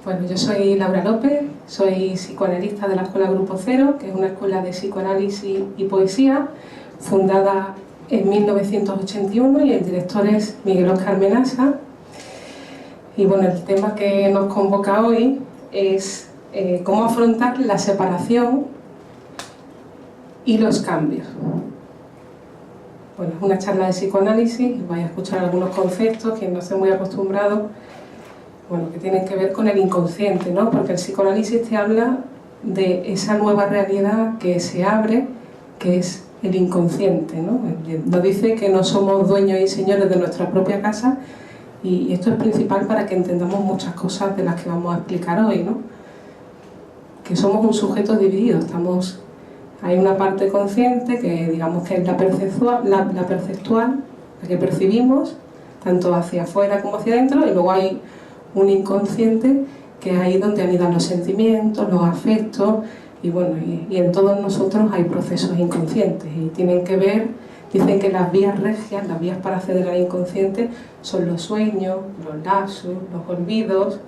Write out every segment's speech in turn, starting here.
Bueno, yo soy Laura López, soy psicoanalista de la Escuela Grupo Cero, que es una escuela de psicoanálisis y poesía, fundada en 1981, y el director es Miguel Óscar Menasa. Y bueno, el tema que nos convoca hoy es cómo afrontar la separación y los cambios. Bueno, es una charla de psicoanálisis, vais a escuchar algunos conceptos que no estoy muy acostumbrado, bueno, que tienen que ver con el inconsciente, ¿no? Porque el psicoanálisis te habla de esa nueva realidad que se abre, que es el inconsciente, ¿no? Nos dice que no somos dueños y señores de nuestra propia casa, y esto es principal para que entendamos muchas cosas de las que vamos a explicar hoy, ¿no? Que somos un sujeto dividido, hay una parte consciente que digamos que es la perceptual, la que percibimos, tanto hacia afuera como hacia adentro, y luego hay un inconsciente que es ahí donde anidan los sentimientos, los afectos, y bueno, y en todos nosotros hay procesos inconscientes y tienen que ver, dicen que las vías regias, las vías para acceder al inconsciente son los sueños, los lapsus, los olvidos,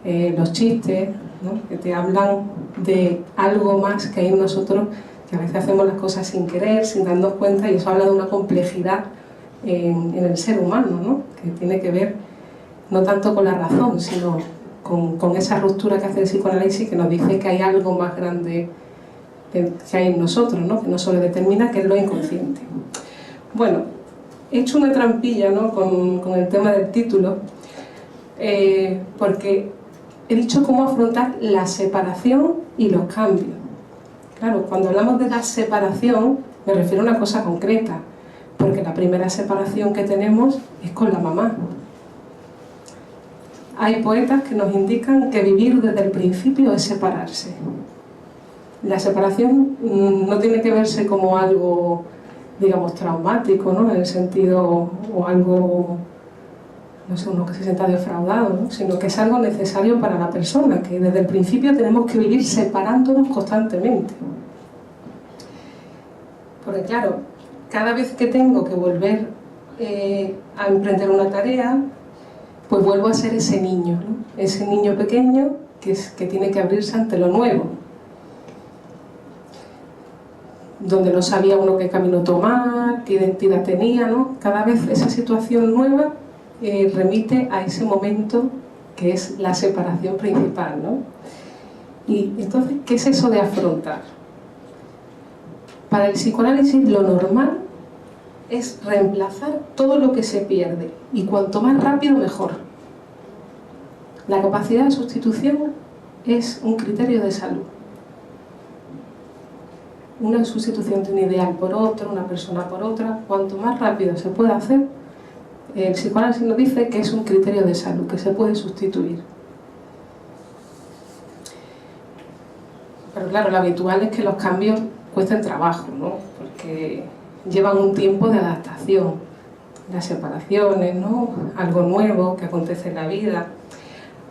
los chistes, ¿no? Que te hablan de algo más que hay en nosotros, que a veces hacemos las cosas sin querer, sin darnos cuenta, y eso habla de una complejidad en el ser humano, ¿no? Que tiene que ver no tanto con la razón, sino con esa ruptura que hace el psicoanálisis, que nos dice que hay algo más grande que hay en nosotros, ¿no? Que no solo determina, que es lo inconsciente. Bueno, he hecho una trampilla, ¿no? con el tema del título, porque he dicho cómo afrontar la separación y los cambios. Claro, cuando hablamos de la separación, me refiero a una cosa concreta, porque la primera separación que tenemos es con la mamá. Hay poetas que nos indican que vivir desde el principio es separarse. La separación no tiene que verse como algo, digamos, traumático, ¿no? En el sentido, o algo, no sé, uno que se sienta defraudado, ¿no? Sino que es algo necesario para la persona, que desde el principio tenemos que vivir separándonos constantemente. Porque claro, cada vez que tengo que volver a emprender una tarea, pues vuelvo a ser ese niño, ¿no? Ese niño pequeño que tiene que abrirse ante lo nuevo, donde no sabía uno qué camino tomar, qué identidad tenía, ¿no? Cada vez esa situación nueva remite a ese momento que es la separación principal, ¿no? Y entonces, ¿qué es eso de afrontar? Para el psicoanálisis lo normal es reemplazar todo lo que se pierde, y cuanto más rápido mejor. La capacidad de sustitución es un criterio de salud. Una sustitución de un ideal por otro, una persona por otra, cuanto más rápido se pueda hacer, el psicoanálisis nos dice que es un criterio de salud, que se puede sustituir. Pero claro, lo habitual es que los cambios cuesten trabajo, ¿no? Porque llevan un tiempo de adaptación, las separaciones, ¿no? Algo nuevo que acontece en la vida,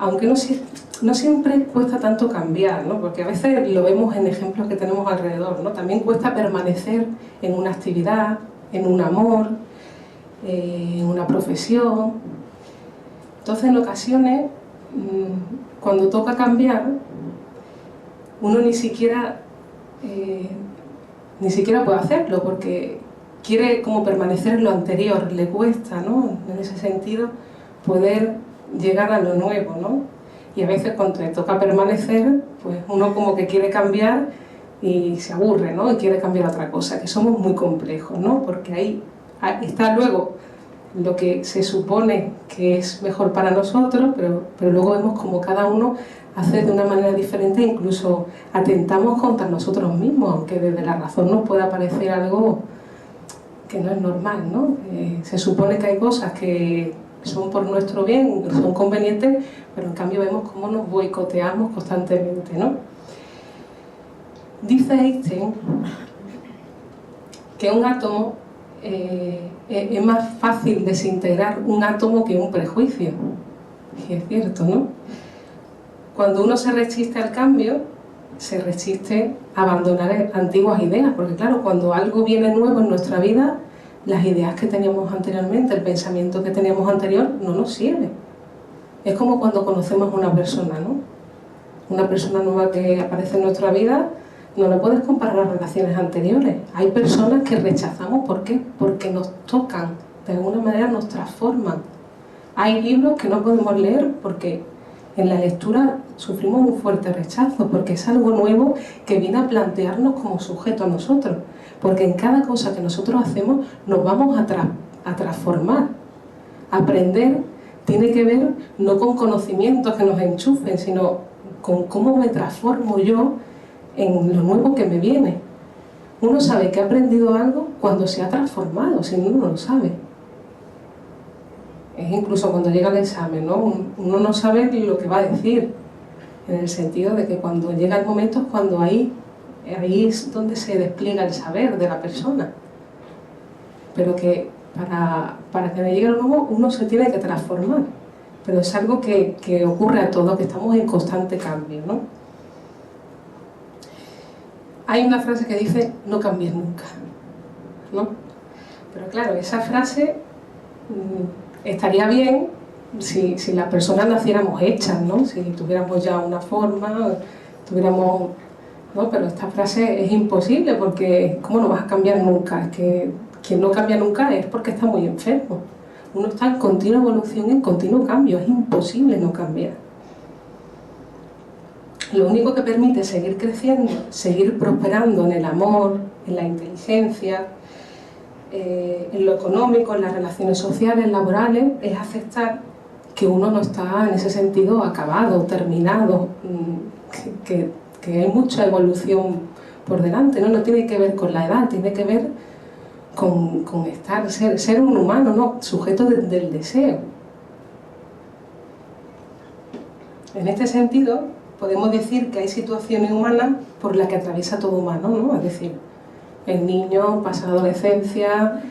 aunque no siempre cuesta tanto cambiar, ¿no? Porque a veces lo vemos en ejemplos que tenemos alrededor, ¿no? También cuesta permanecer en una actividad, en un amor, en una profesión. Entonces, en ocasiones, cuando toca cambiar, uno ni siquiera puede hacerlo, porque quiere como permanecer en lo anterior, le cuesta, ¿no? En ese sentido, poder llegar a lo nuevo, ¿no? Y a veces cuando le toca permanecer, pues uno como que quiere cambiar y se aburre, ¿no? Y quiere cambiar otra cosa, que somos muy complejos, ¿no? Porque ahí está luego lo que se supone que es mejor para nosotros, pero luego vemos como cada uno hace de una manera diferente, incluso atentamos contra nosotros mismos, aunque desde la razón nos pueda parecer algo que no es normal, ¿no? Se supone que hay cosas que son por nuestro bien, son convenientes, pero en cambio vemos cómo nos boicoteamos constantemente, ¿no? Dice Einstein que un átomo es más fácil desintegrar un átomo que un prejuicio. Y es cierto, ¿no? Cuando uno se resiste al cambio, se resiste a abandonar antiguas ideas, porque claro, cuando algo viene nuevo en nuestra vida, las ideas que teníamos anteriormente, el pensamiento que teníamos anterior, no nos sirve. Es como cuando conocemos a una persona, ¿no? Una persona nueva que aparece en nuestra vida, no la puedes comparar a relaciones anteriores. Hay personas que rechazamos, ¿por qué? Porque nos tocan, de alguna manera nos transforman. Hay libros que no podemos leer porque en la lectura sufrimos un fuerte rechazo, porque es algo nuevo que viene a plantearnos como sujeto a nosotros. Porque en cada cosa que nosotros hacemos nos vamos a transformar. Aprender tiene que ver no con conocimientos que nos enchufen, sino con cómo me transformo yo en lo nuevo que me viene. Uno sabe que ha aprendido algo cuando se ha transformado, si no, no lo sabe. Es incluso cuando llega el examen, ¿no? Uno no sabe lo que va a decir, en el sentido de que cuando llega el momento es cuando ahí es donde se despliega el saber de la persona. Pero que para que me llegue lo nuevo uno se tiene que transformar. Pero es algo que ocurre a todos, que estamos en constante cambio, ¿no? Hay una frase que dice, no cambies nunca, ¿no? Pero claro, esa frase estaría bien si las personas naciéramos hechas, ¿no? Si tuviéramos ya una forma, tuviéramos... ¿no? Pero esta frase es imposible porque ¿cómo no vas a cambiar nunca? Es que quien no cambia nunca es porque está muy enfermo. Uno está en continua evolución, en continuo cambio, es imposible no cambiar. Lo único que permite seguir creciendo, seguir prosperando en el amor, en la inteligencia, en lo económico, en las relaciones sociales, laborales, es aceptar que uno no está en ese sentido acabado, terminado, que hay mucha evolución por delante, ¿no? No tiene que ver con la edad, tiene que ver con ser un humano, ¿no? Sujeto del deseo. En este sentido, podemos decir que hay situaciones humanas por las que atraviesa todo humano, ¿no? Es decir, el niño pasa la adolescencia,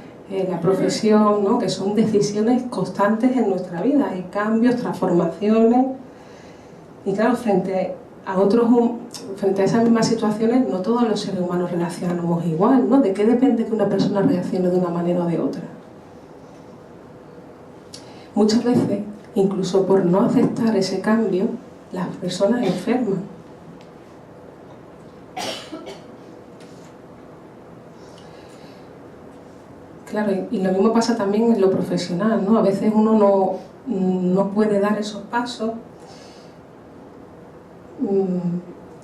la profesión, ¿no? Que son decisiones constantes en nuestra vida, hay cambios, transformaciones, y claro, frente a esas mismas situaciones, no todos los seres humanos reaccionamos igual, ¿no? ¿De qué depende que una persona reaccione de una manera o de otra? Muchas veces, incluso por no aceptar ese cambio, las personas enferman. Claro, y lo mismo pasa también en lo profesional, ¿no? A veces uno no puede dar esos pasos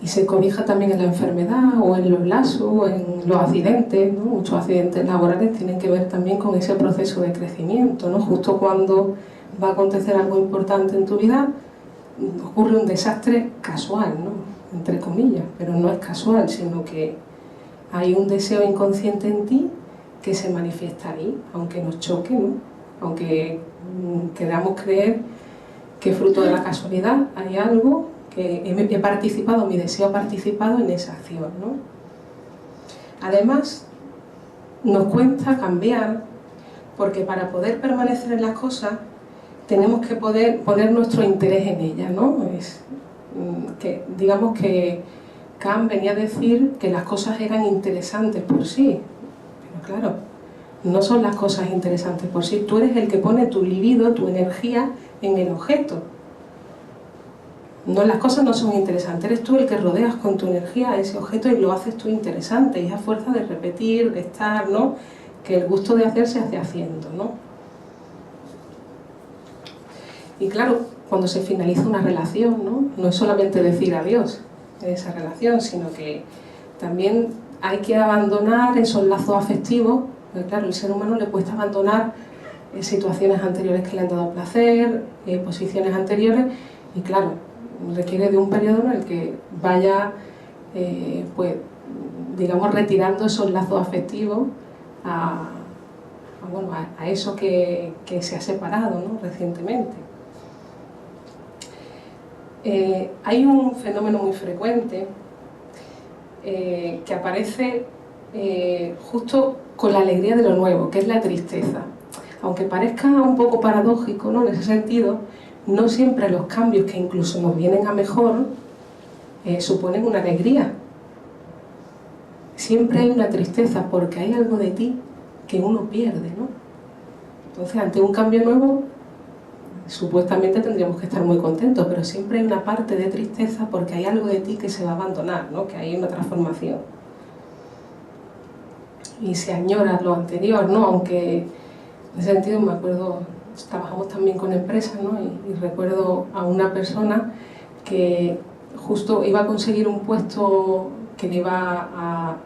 y se cobija también en la enfermedad o en los lazos o en los accidentes, ¿no? Muchos accidentes laborales tienen que ver también con ese proceso de crecimiento, ¿no? Justo cuando va a acontecer algo importante en tu vida, ocurre un desastre casual, ¿no? Entre comillas, pero no es casual, sino que hay un deseo inconsciente en ti que se manifiesta ahí, aunque nos choque, ¿no? Aunque queramos creer que fruto de la casualidad hay algo que he participado, mi deseo ha participado en esa acción, ¿no? Además, nos cuesta cambiar, porque para poder permanecer en las cosas tenemos que poder poner nuestro interés en ellas, ¿no? Digamos que Kant venía a decir que las cosas eran interesantes por sí, pero claro, no son las cosas interesantes por sí, tú eres el que pone tu libido, tu energía en el objeto. No, las cosas no son interesantes, eres tú el que rodeas con tu energía a ese objeto y lo haces tú interesante, y es a fuerza de repetir, de estar, ¿no? Que el gusto de hacer se hace haciendo, ¿no? Y claro, cuando se finaliza una relación, ¿no? No es solamente decir adiós en esa relación, sino que también hay que abandonar esos lazos afectivos, porque claro, al ser humano le cuesta abandonar situaciones anteriores que le han dado placer, posiciones anteriores, y claro, requiere de un periodo en el que vaya, pues, digamos, retirando esos lazos afectivos a eso que se ha separado, ¿no? Recientemente. Hay un fenómeno muy frecuente que aparece justo con la alegría de lo nuevo, que es la tristeza. Aunque parezca un poco paradójico, ¿no? En ese sentido, no siempre los cambios que incluso nos vienen a mejor suponen una alegría. Siempre hay una tristeza porque hay algo de ti que uno pierde, ¿no? Entonces, ante un cambio nuevo, supuestamente tendríamos que estar muy contentos, pero siempre hay una parte de tristeza porque hay algo de ti que se va a abandonar, ¿no? Que hay una transformación. Y se añora lo anterior, ¿no? Aunque en ese sentido me acuerdo, trabajamos también con empresas, ¿no? Y recuerdo a una persona que justo iba a conseguir un puesto que le iba a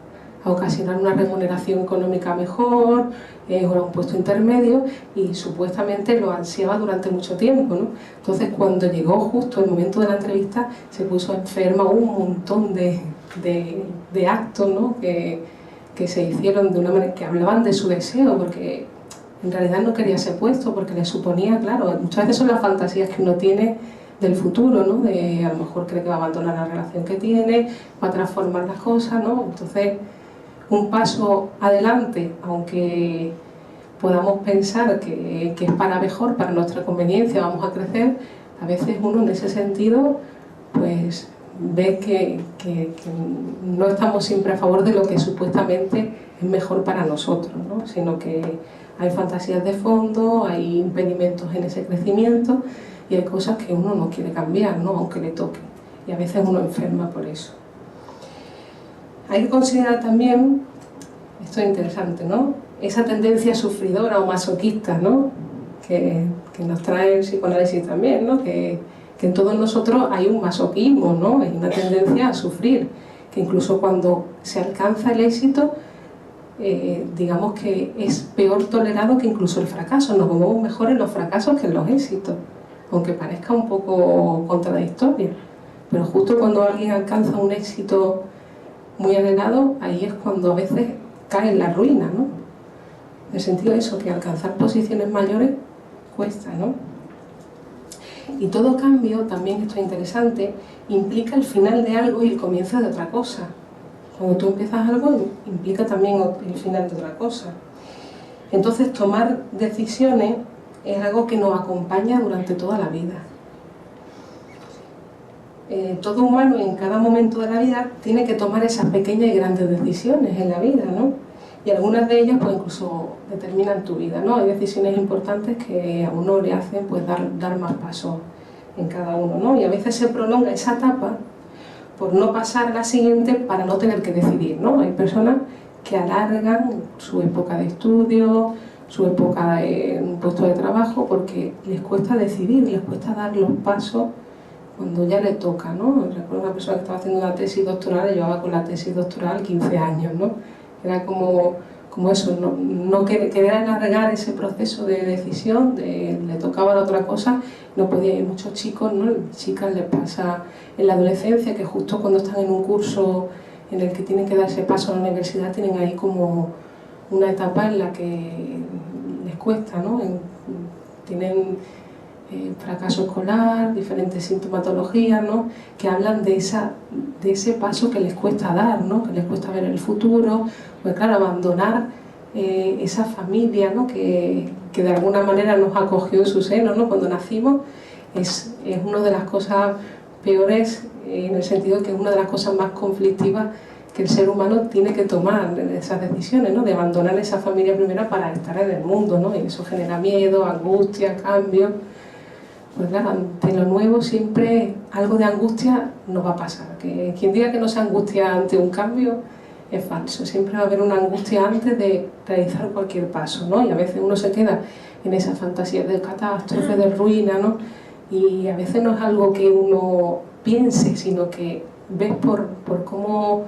ocasionar una remuneración económica mejor, era un puesto intermedio y supuestamente lo ansiaba durante mucho tiempo, ¿no? Entonces cuando llegó justo el momento de la entrevista se puso enferma, un montón de actos, ¿no? que se hicieron de una manera que hablaban de su deseo, porque en realidad no quería ese puesto, porque le suponía, claro, muchas veces son las fantasías que uno tiene del futuro, ¿no? De a lo mejor cree que va a abandonar la relación que tiene, va a transformar las cosas, ¿no? Entonces, un paso adelante, aunque podamos pensar que es para mejor, para nuestra conveniencia, vamos a crecer, a veces uno en ese sentido, pues ve que no estamos siempre a favor de lo que supuestamente es mejor para nosotros, ¿no? Sino que hay fantasías de fondo, hay impedimentos en ese crecimiento y hay cosas que uno no quiere cambiar, ¿no? Aunque le toque, y a veces uno enferma por eso. Hay que considerar también, esto es interesante, ¿no? Esa tendencia sufridora o masoquista, ¿no? que nos trae el psicoanálisis también, ¿no? Que en todos nosotros hay un masoquismo, ¿no? Hay una tendencia a sufrir, que incluso cuando se alcanza el éxito, digamos que es peor tolerado que incluso el fracaso. Nos vemos mejor en los fracasos que en los éxitos, aunque parezca un poco contradictorio. Pero justo cuando alguien alcanza un éxito muy anhelado, ahí es cuando a veces cae en la ruina, ¿no? En el sentido de eso, que alcanzar posiciones mayores cuesta, ¿no? Y todo cambio, también esto es interesante, implica el final de algo y el comienzo de otra cosa. Cuando tú empiezas algo, implica también el final de otra cosa. Entonces, tomar decisiones es algo que nos acompaña durante toda la vida. Todo humano en cada momento de la vida tiene que tomar esas pequeñas y grandes decisiones en la vida, ¿no? Y algunas de ellas pues incluso determinan tu vida, ¿no? Hay decisiones importantes que a uno le hacen pues dar más pasos en cada uno, ¿no? Y a veces se prolonga esa etapa por no pasar a la siguiente para no tener que decidir, ¿no? Hay personas que alargan su época de estudio, su época en un puesto de trabajo, porque les cuesta decidir, les cuesta dar los pasos cuando ya le toca, ¿no? Recuerdo una persona que estaba haciendo una tesis doctoral y llevaba con la tesis doctoral 15 años, ¿no? Era como eso, no querer alargar ese proceso de decisión, le tocaba la otra cosa, no podía ir. Muchos chicos, ¿no? Chicas les pasa en la adolescencia que justo cuando están en un curso en el que tienen que dar ese paso a la universidad tienen ahí como una etapa en la que les cuesta, ¿no? Tienen fracaso escolar, diferentes sintomatologías, ¿no? Que hablan de ese paso que les cuesta dar, ¿no? Que les cuesta ver el futuro, pues claro, abandonar esa familia, ¿no? que de alguna manera nos acogió en su seno, ¿no? Cuando nacimos, es una de las cosas peores, en el sentido que es una de las cosas más conflictivas que el ser humano tiene que tomar, esas decisiones, ¿no? De abandonar esa familia primera para estar en el mundo, ¿no? Y eso genera miedo, angustia, cambio. Pues claro, ante lo nuevo siempre algo de angustia nos va a pasar. Que quien diga que no se angustia ante un cambio es falso. Siempre va a haber una angustia antes de realizar cualquier paso, ¿no? Y a veces uno se queda en esa fantasía de catástrofe, de ruina, ¿no? Y a veces no es algo que uno piense, sino que ves por cómo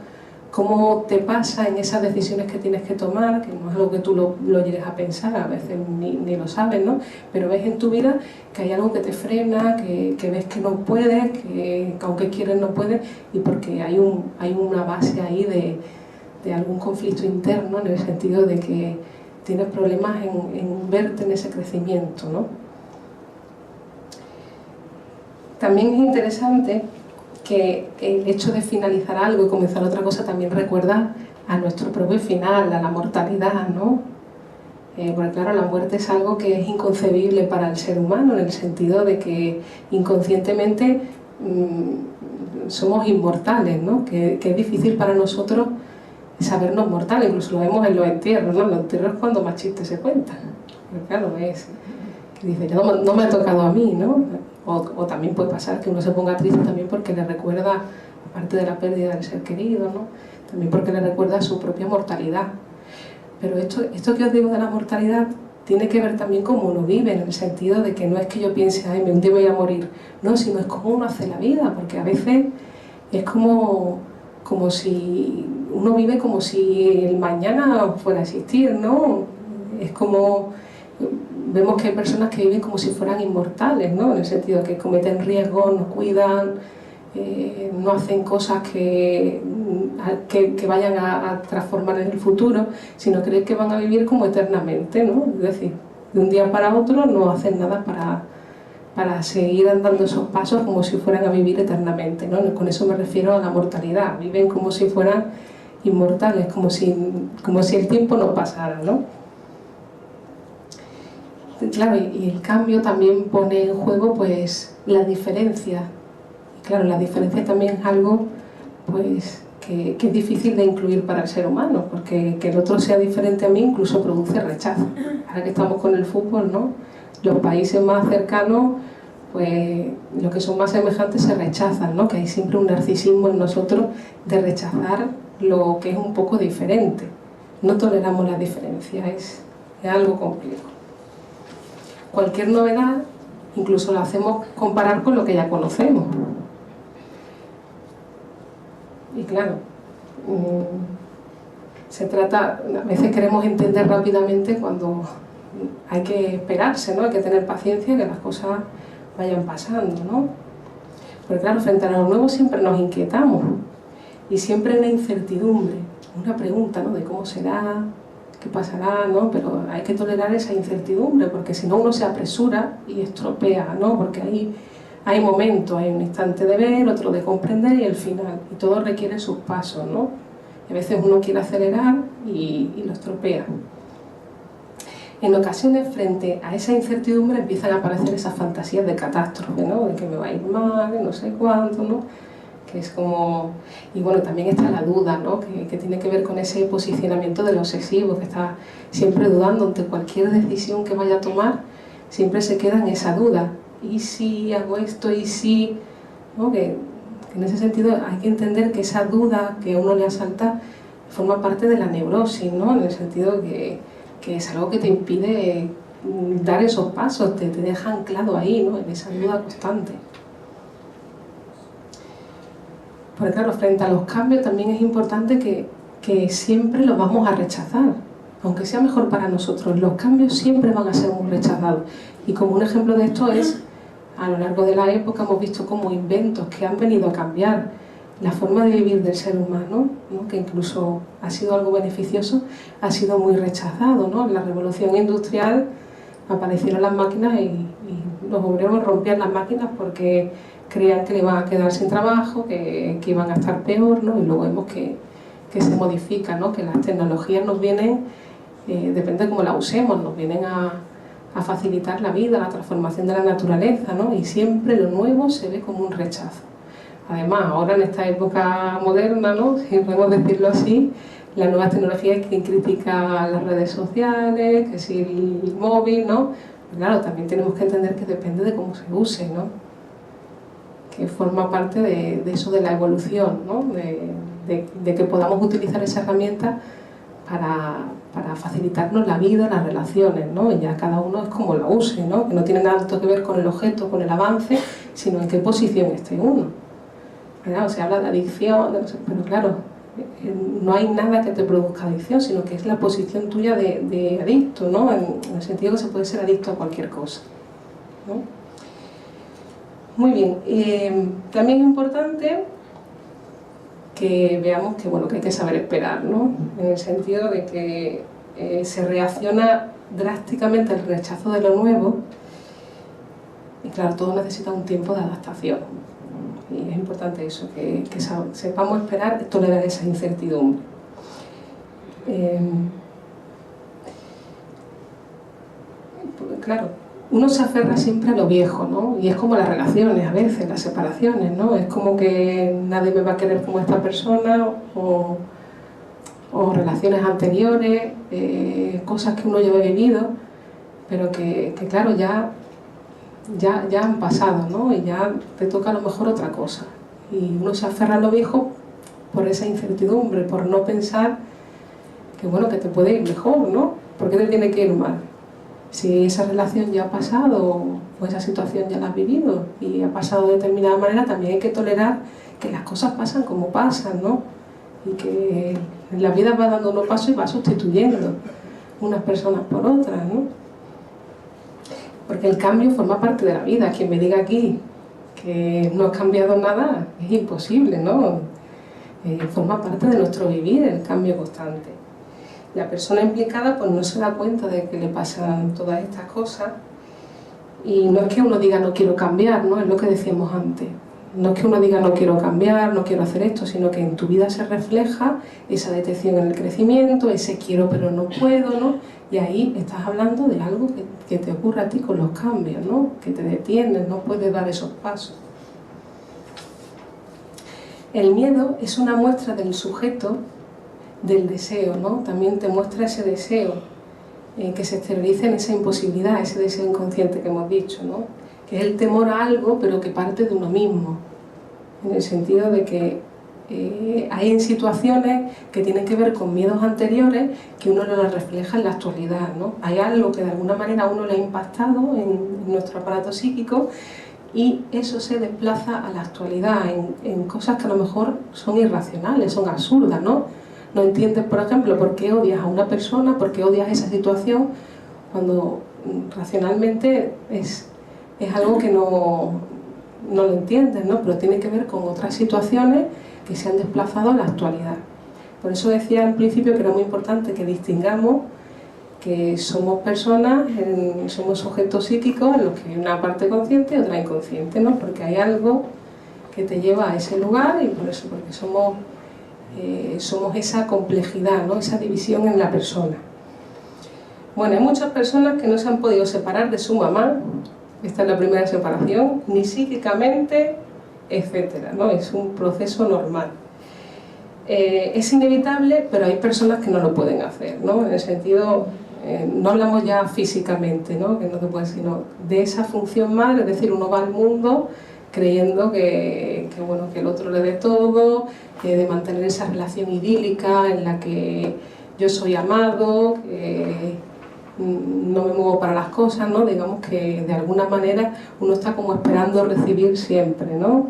te pasa en esas decisiones que tienes que tomar, que no es algo que tú lo llegues a pensar, a veces ni lo sabes, ¿no? Pero ves en tu vida que hay algo que te frena, que ves que no puedes, que aunque quieres no puedes, y porque hay una base ahí de algún conflicto interno, en el sentido de que tienes problemas en verte en ese crecimiento, ¿no? También es interesante que el hecho de finalizar algo y comenzar otra cosa también recuerda a nuestro propio final, a la mortalidad, ¿no? Porque claro, la muerte es algo que es inconcebible para el ser humano, en el sentido de que inconscientemente somos inmortales, ¿no? Que es difícil para nosotros sabernos mortales, incluso lo vemos en los entierros, ¿no? Los entierros es cuando más chistes se cuentan. Pero claro, es Y dice, ya no me ha tocado a mí, ¿no? O también puede pasar que uno se ponga triste también porque le recuerda, aparte de la pérdida del ser querido, ¿no? También porque le recuerda su propia mortalidad. Pero esto que os digo de la mortalidad tiene que ver también cómo uno vive, en el sentido de que no es que yo piense, ay, un día voy a morir, no, sino es cómo uno hace la vida, porque a veces es como si uno vive como si el mañana fuera a existir, ¿no? Es como, vemos que hay personas que viven como si fueran inmortales, ¿no? En el sentido de que cometen riesgos, no cuidan, no hacen cosas que vayan a transformar en el futuro, sino creen que van a vivir como eternamente, ¿no? Es decir, de un día para otro no hacen nada para seguir andando esos pasos como si fueran a vivir eternamente, ¿no? Con eso me refiero a la mortalidad, viven como si fueran inmortales, como si el tiempo no pasara, ¿no? Claro, y el cambio también pone en juego pues la diferencia. Y claro, la diferencia también es algo pues que es difícil de incluir para el ser humano, porque que el otro sea diferente a mí incluso produce rechazo. Ahora que estamos con el fútbol, ¿no? Los países más cercanos, pues los que son más semejantes se rechazan, ¿no? Que hay siempre un narcisismo en nosotros de rechazar lo que es un poco diferente. No toleramos la diferencia, es algo complejo. Cualquier novedad incluso la hacemos comparar con lo que ya conocemos. Y claro, se trata, a veces queremos entender rápidamente cuando hay que esperarse, ¿no? Hay que tener paciencia que las cosas vayan pasando, ¿no? Porque claro, frente a lo nuevo siempre nos inquietamos y siempre hay una incertidumbre, una pregunta, ¿no? De cómo será, qué pasará, ¿no? Pero hay que tolerar esa incertidumbre porque si no uno se apresura y estropea, ¿no? Porque hay momentos, hay un instante de ver, otro de comprender y el final, y todo requiere sus pasos, ¿no? Y a veces uno quiere acelerar y lo estropea. En ocasiones, frente a esa incertidumbre, empiezan a aparecer esas fantasías de catástrofe, ¿no? De que me va a ir mal, de no sé cuánto, ¿no? Que es como... Y bueno, también está la duda, ¿no? Que tiene que ver con ese posicionamiento del obsesivo, que está siempre dudando ante cualquier decisión que vaya a tomar, siempre se queda en esa duda. ¿Y si hago esto? ¿Y si...? ¿No? Que en ese sentido hay que entender que esa duda que a uno le asalta forma parte de la neurosis, ¿no? En el sentido que es algo que te impide dar esos pasos, te deja anclado ahí, ¿no? En esa duda constante. Porque claro, frente a los cambios también es importante que siempre los vamos a rechazar, aunque sea mejor para nosotros. Los cambios siempre van a ser muy rechazados. Y como un ejemplo de esto es, a lo largo de la época hemos visto como inventos que han venido a cambiar la forma de vivir del ser humano, ¿no? Que incluso ha sido algo beneficioso, ha sido muy rechazado, ¿no? En la revolución industrial aparecieron las máquinas y los obreros rompían las máquinas porque creían que le iban a quedar sin trabajo, que iban a estar peor, ¿no? Y luego vemos que se modifica, ¿no? Que las tecnologías nos vienen, depende de cómo las usemos, nos vienen a facilitar la vida, la transformación de la naturaleza, ¿no? Y siempre lo nuevo se ve como un rechazo. Además, ahora en esta época moderna, ¿no? Si podemos decirlo así, las nuevas tecnologías, quien critica las redes sociales, que si el móvil, ¿no? Pero claro, también tenemos que entender que depende de cómo se use, ¿no? Que forma parte de eso de la evolución, ¿no? De que podamos utilizar esa herramienta para facilitarnos la vida, las relaciones, ¿no? Y ya cada uno es como la use, ¿no? Que no tiene nada que ver con el objeto, con el avance, sino en qué posición esté uno. Claro, se habla de adicción, pero claro, no hay nada que te produzca adicción, sino que es la posición tuya de adicto, ¿no? En el sentido que se puede ser adicto a cualquier cosa, ¿no? Muy bien, también es importante que veamos que, bueno, que hay que saber esperar, ¿no? En el sentido de que se reacciona drásticamente al rechazo de lo nuevo y claro, todo necesita un tiempo de adaptación. Y es importante eso, que sepamos esperar, tolerar esa incertidumbre. Claro, uno se aferra siempre a lo viejo, ¿no? Y es como las relaciones a veces, las separaciones, ¿no? Es como que nadie me va a querer como esta persona o relaciones anteriores, cosas que uno ya ha vivido. pero que claro, ya han pasado, ¿no? Y ya te toca a lo mejor otra cosa. Y uno se aferra a lo viejo por esa incertidumbre, por no pensar que bueno, que te puede ir mejor, ¿no? ¿Por qué te tiene que ir mal? Si esa relación ya ha pasado o esa situación ya la has vivido y ha pasado de determinada manera, también hay que tolerar que las cosas pasan como pasan, ¿no? Y que en la vida va dando unos pasos y va sustituyendo unas personas por otras, ¿no? Porque el cambio forma parte de la vida. Quien me diga aquí que no ha cambiado nada es imposible, ¿no? Forma parte de nuestro vivir el cambio constante. La persona implicada pues no se da cuenta de que le pasan todas estas cosas, y no es que uno diga no quiero cambiar, ¿no? Es lo que decíamos antes. No es que uno diga no quiero cambiar, no quiero hacer esto, sino que en tu vida se refleja esa detección en el crecimiento, ese quiero pero no puedo, ¿no? Y ahí estás hablando de algo que te ocurre a ti con los cambios, ¿no? Que te detienes, no puedes dar esos pasos. El miedo es una muestra del sujeto del deseo, ¿no? También te muestra ese deseo que se exterioriza en esa imposibilidad, ese deseo inconsciente que hemos dicho, ¿no? Que es el temor a algo, pero que parte de uno mismo, en el sentido de que hay en situaciones que tienen que ver con miedos anteriores que uno no los refleja en la actualidad, ¿no? Hay algo que de alguna manera a uno le ha impactado en nuestro aparato psíquico y eso se desplaza a la actualidad en cosas que a lo mejor son irracionales, son absurdas, ¿no? No entiendes, por ejemplo, por qué odias a una persona, por qué odias esa situación, cuando racionalmente es algo que no lo entiendes, ¿no? Pero tiene que ver con otras situaciones que se han desplazado a la actualidad. Por eso decía al principio que era muy importante que distingamos que somos personas, somos sujetos psíquicos en los que hay una parte consciente y otra inconsciente, ¿no? Porque hay algo que te lleva a ese lugar y por eso, porque somos esa complejidad, ¿no? Esa división en la persona. Bueno, hay muchas personas que no se han podido separar de su mamá, esta es la primera separación, ni psíquicamente, etcétera, ¿no? Es un proceso normal. Es inevitable, pero hay personas que no lo pueden hacer, ¿no? En el sentido, no hablamos ya físicamente, ¿no? Que no te puedes, sino de esa función madre, es decir, uno va al mundo creyendo que el otro le dé todo, de mantener esa relación idílica en la que yo soy amado, que no me muevo para las cosas, ¿no? Digamos que de alguna manera uno está como esperando recibir siempre, ¿no?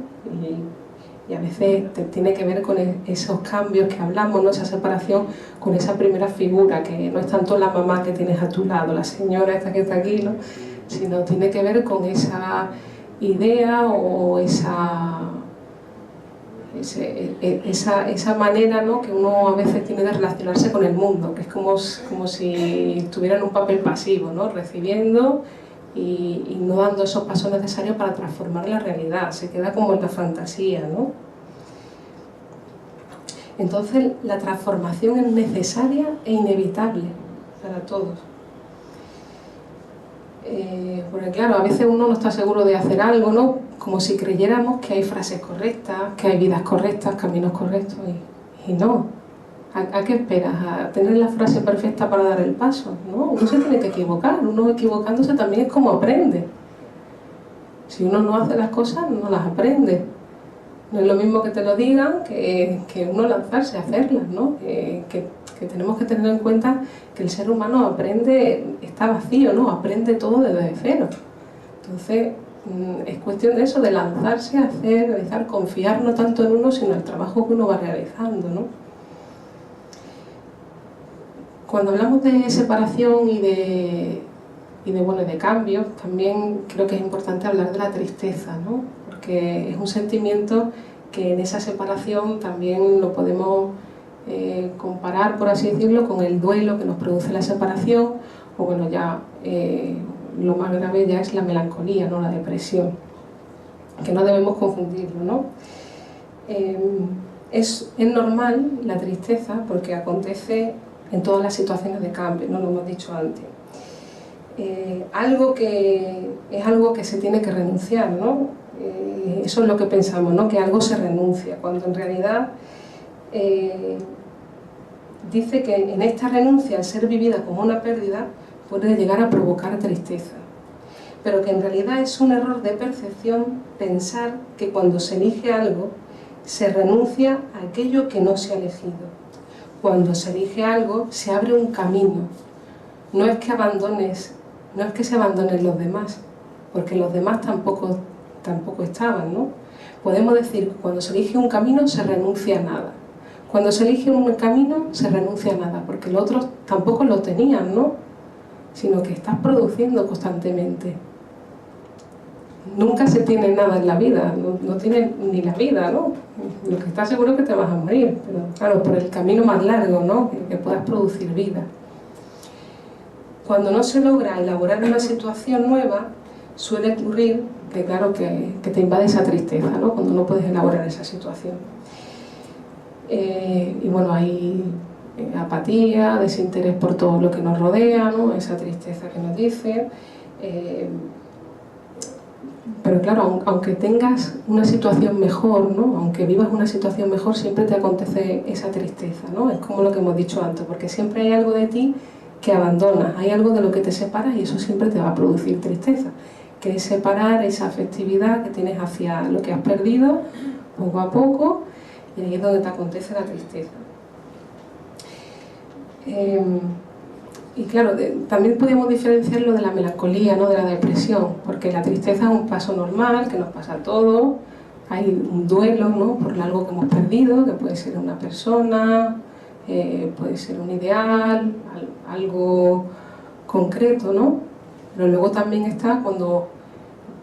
Y a veces tiene que ver con esos cambios que hablamos, ¿no? Esa separación con esa primera figura, que no es tanto la mamá que tienes a tu lado, la señora esta que está aquí, ¿no? Sino tiene que ver con esa idea o esa manera, ¿no? Que uno a veces tiene de relacionarse con el mundo, que es como si estuviera en un papel pasivo, ¿no? Recibiendo y no dando esos pasos necesarios para transformar la realidad, se queda como en la fantasía, ¿no? Entonces la transformación es necesaria e inevitable para todos. Porque claro, a veces uno no está seguro de hacer algo, ¿no? Como si creyéramos que hay frases correctas, que hay vidas correctas, caminos correctos, y no. ¿A qué esperas? ¿A tener la frase perfecta para dar el paso? No, uno se tiene que equivocar, uno equivocándose también es como aprende. Si uno no hace las cosas, no las aprende. No es lo mismo que te lo digan que uno lanzarse a hacerlas, ¿no? Que tenemos que tener en cuenta que el ser humano aprende, está vacío, ¿no? Aprende todo desde cero. Entonces, es cuestión de eso, de lanzarse a hacer, realizar, confiar no tanto en uno, sino en el trabajo que uno va realizando, ¿no? Cuando hablamos de separación y de cambios, también creo que es importante hablar de la tristeza, ¿no? Porque es un sentimiento que en esa separación también lo podemos comparar, por así decirlo, con el duelo que nos produce la separación, o bueno, ya lo más grave ya es la melancolía, ¿no? La depresión, que no debemos confundirlo, ¿no? Es normal la tristeza porque acontece en todas las situaciones de cambio, ¿no? Lo hemos dicho antes. Es algo que se tiene que renunciar, ¿no? Eso es lo que pensamos, ¿no? Que algo se renuncia, cuando en realidad dice que en esta renuncia, al ser vivida como una pérdida, puede llegar a provocar tristeza, pero que en realidad es un error de percepción pensar que cuando se elige algo se renuncia a aquello que no se ha elegido. Cuando se elige algo se abre un camino. No es que se abandonen los demás, porque los demás tampoco estaban, ¿no? Podemos decir que cuando se elige un camino se renuncia a nada. Cuando se elige un camino se renuncia a nada, porque los otros tampoco lo tenían, ¿no? Sino que estás produciendo constantemente. Nunca se tiene nada en la vida, no tienes ni la vida, ¿no? Lo que estás seguro es que te vas a morir, pero claro, por el camino más largo, ¿no? Que puedas producir vida. Cuando no se logra elaborar una situación nueva, suele ocurrir que, claro, que te invade esa tristeza, ¿no? Cuando no puedes elaborar esa situación. Y bueno, hay apatía, desinterés por todo lo que nos rodea, ¿no? Esa tristeza que nos dice. Pero claro, aunque tengas una situación mejor, ¿no? Aunque vivas una situación mejor, siempre te acontece esa tristeza, ¿no? Es como lo que hemos dicho antes, porque siempre hay algo de ti que abandonas, hay algo de lo que te separas y eso siempre te va a producir tristeza, que es separar esa afectividad que tienes hacia lo que has perdido poco a poco, y ahí es donde te acontece la tristeza. Y claro, también podemos diferenciarlo de la melancolía, ¿no? De la depresión, porque la tristeza es un paso normal que nos pasa a todos. Hay un duelo, ¿no? Por algo que hemos perdido, que puede ser una persona, puede ser un ideal, algo concreto, ¿no? Pero luego también está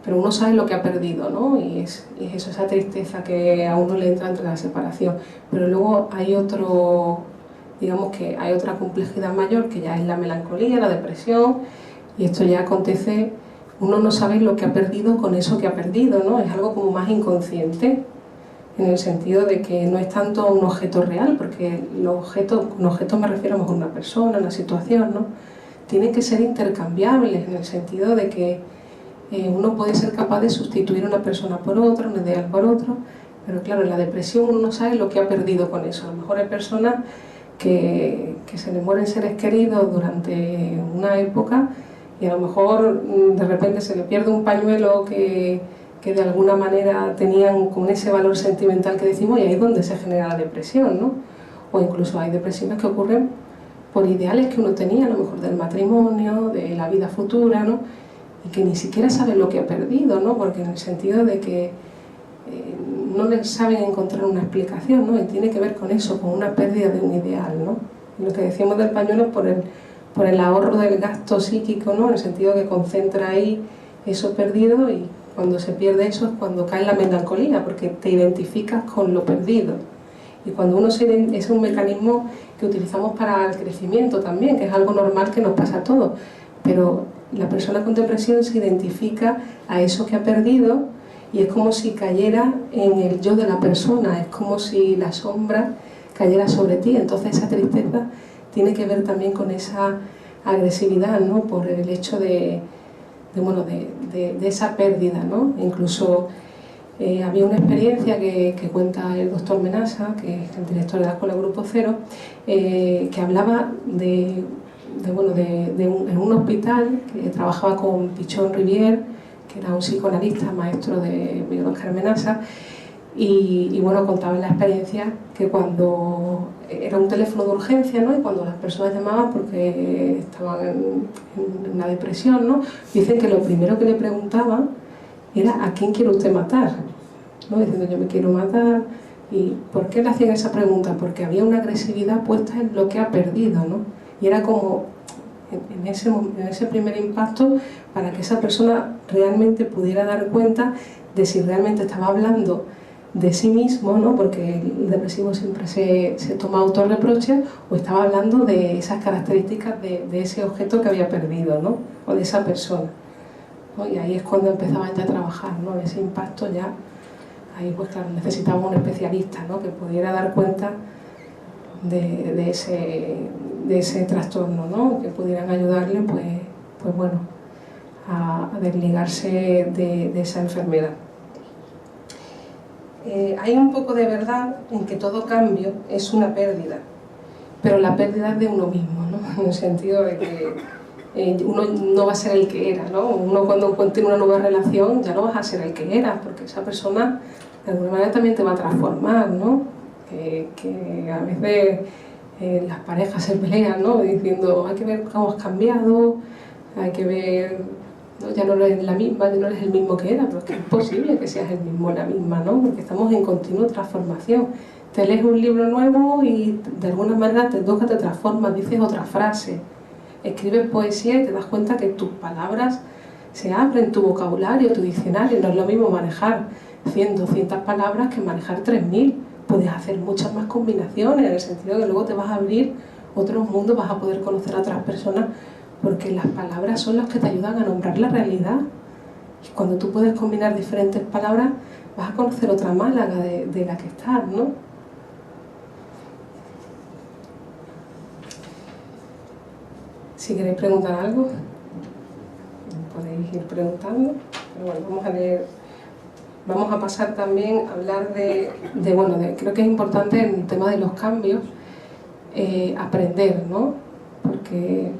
pero uno sabe lo que ha perdido, ¿no? Y es eso, esa tristeza que a uno le entra entre la separación. Pero luego hay digamos que hay otra complejidad mayor, que ya es la melancolía, la depresión, y esto ya acontece, uno no sabe lo que ha perdido con eso que ha perdido, ¿no? Es algo como más inconsciente, en el sentido de que no es tanto un objeto real, porque con objetos me refiero a lo mejor a una persona, una situación, ¿no? Tienen que ser intercambiables, en el sentido de que uno puede ser capaz de sustituir una persona por otra, un ideal por otro, pero claro, en la depresión uno no sabe lo que ha perdido con eso. A lo mejor hay personas que se le mueren seres queridos durante una época y a lo mejor de repente se le pierde un pañuelo que de alguna manera tenían con ese valor sentimental que decimos, y ahí es donde se genera la depresión, ¿no? O incluso hay depresiones que ocurren por ideales que uno tenía, a lo mejor del matrimonio, de la vida futura, ¿no? Y que ni siquiera sabe lo que ha perdido, ¿no? Porque en el sentido de que no le saben encontrar una explicación, ¿no? Y tiene que ver con eso, con una pérdida de un ideal, ¿no? Y lo que decimos del pañuelo por el ahorro del gasto psíquico, ¿no? En el sentido que concentra ahí eso perdido, y cuando se pierde eso es cuando cae la melancolía, porque te identificas con lo perdido. Y cuando es un mecanismo que utilizamos para el crecimiento también, que es algo normal que nos pasa a todos, pero la persona con depresión se identifica a eso que ha perdido y es como si cayera en el yo de la persona, es como si la sombra cayera sobre ti. Entonces esa tristeza tiene que ver también con esa agresividad, ¿no? Por el hecho de esa pérdida, ¿no? Incluso había una experiencia que cuenta el doctor Menasa, que es el director de la Escuela Grupo Cero, que hablaba en un hospital que trabajaba con Pichón Rivière, que era un psicoanalista maestro de Miguel Ángel Menasa, y bueno, contaba la experiencia que cuando era un teléfono de urgencia, ¿no? Y cuando las personas llamaban porque estaban en una depresión, ¿no? Dicen que lo primero que le preguntaban era ¿a quién quiere usted matar? ¿No? Diciendo yo me quiero matar. ¿Y por qué le hacían esa pregunta? Porque había una agresividad puesta en lo que ha perdido, ¿no? Y era como en ese primer impacto para que esa persona realmente pudiera dar cuenta de si realmente estaba hablando de sí mismo, ¿no? Porque el depresivo siempre se toma autorreproche, o estaba hablando de esas características de ese objeto que había perdido, ¿no? O de esa persona, ¿no? Y ahí es cuando empezaban ya a trabajar, ¿no? Ese impacto ya, ahí pues claro, necesitaba un especialista, ¿no? Que pudiera dar cuenta de ese trastorno, ¿no? Que pudieran ayudarle pues bueno, a desligarse de esa enfermedad. Hay un poco de verdad en que todo cambio es una pérdida, pero la pérdida es de uno mismo, ¿no? En el sentido de que uno no va a ser el que era, ¿no? Uno cuando tiene una nueva relación ya no vas a ser el que era, porque esa persona de alguna manera también te va a transformar, ¿no? Que a veces las parejas se pelean, ¿no? Diciendo, hay que ver cómo has cambiado, hay que ver, ¿no? Ya no eres la misma, ya no eres el mismo que era, pero es que es imposible que seas el mismo o la misma, ¿no? Porque estamos en continua transformación. Te lees un libro nuevo y de alguna manera te toca, te transformas, dices otra frase. Escribes poesía y te das cuenta que tus palabras se abren, tu vocabulario, tu diccionario. No es lo mismo manejar 100, 200 palabras que manejar 3000. Puedes hacer muchas más combinaciones, en el sentido de que luego te vas a abrir otros mundos, vas a poder conocer a otras personas, porque las palabras son las que te ayudan a nombrar la realidad. Y cuando tú puedes combinar diferentes palabras, vas a conocer otra Málaga de la que estás, ¿no? Si queréis preguntar algo, podéis ir preguntando. Pero bueno, vamos a leer. Vamos a pasar también a hablar creo que es importante en el tema de los cambios, aprender, ¿no? Porque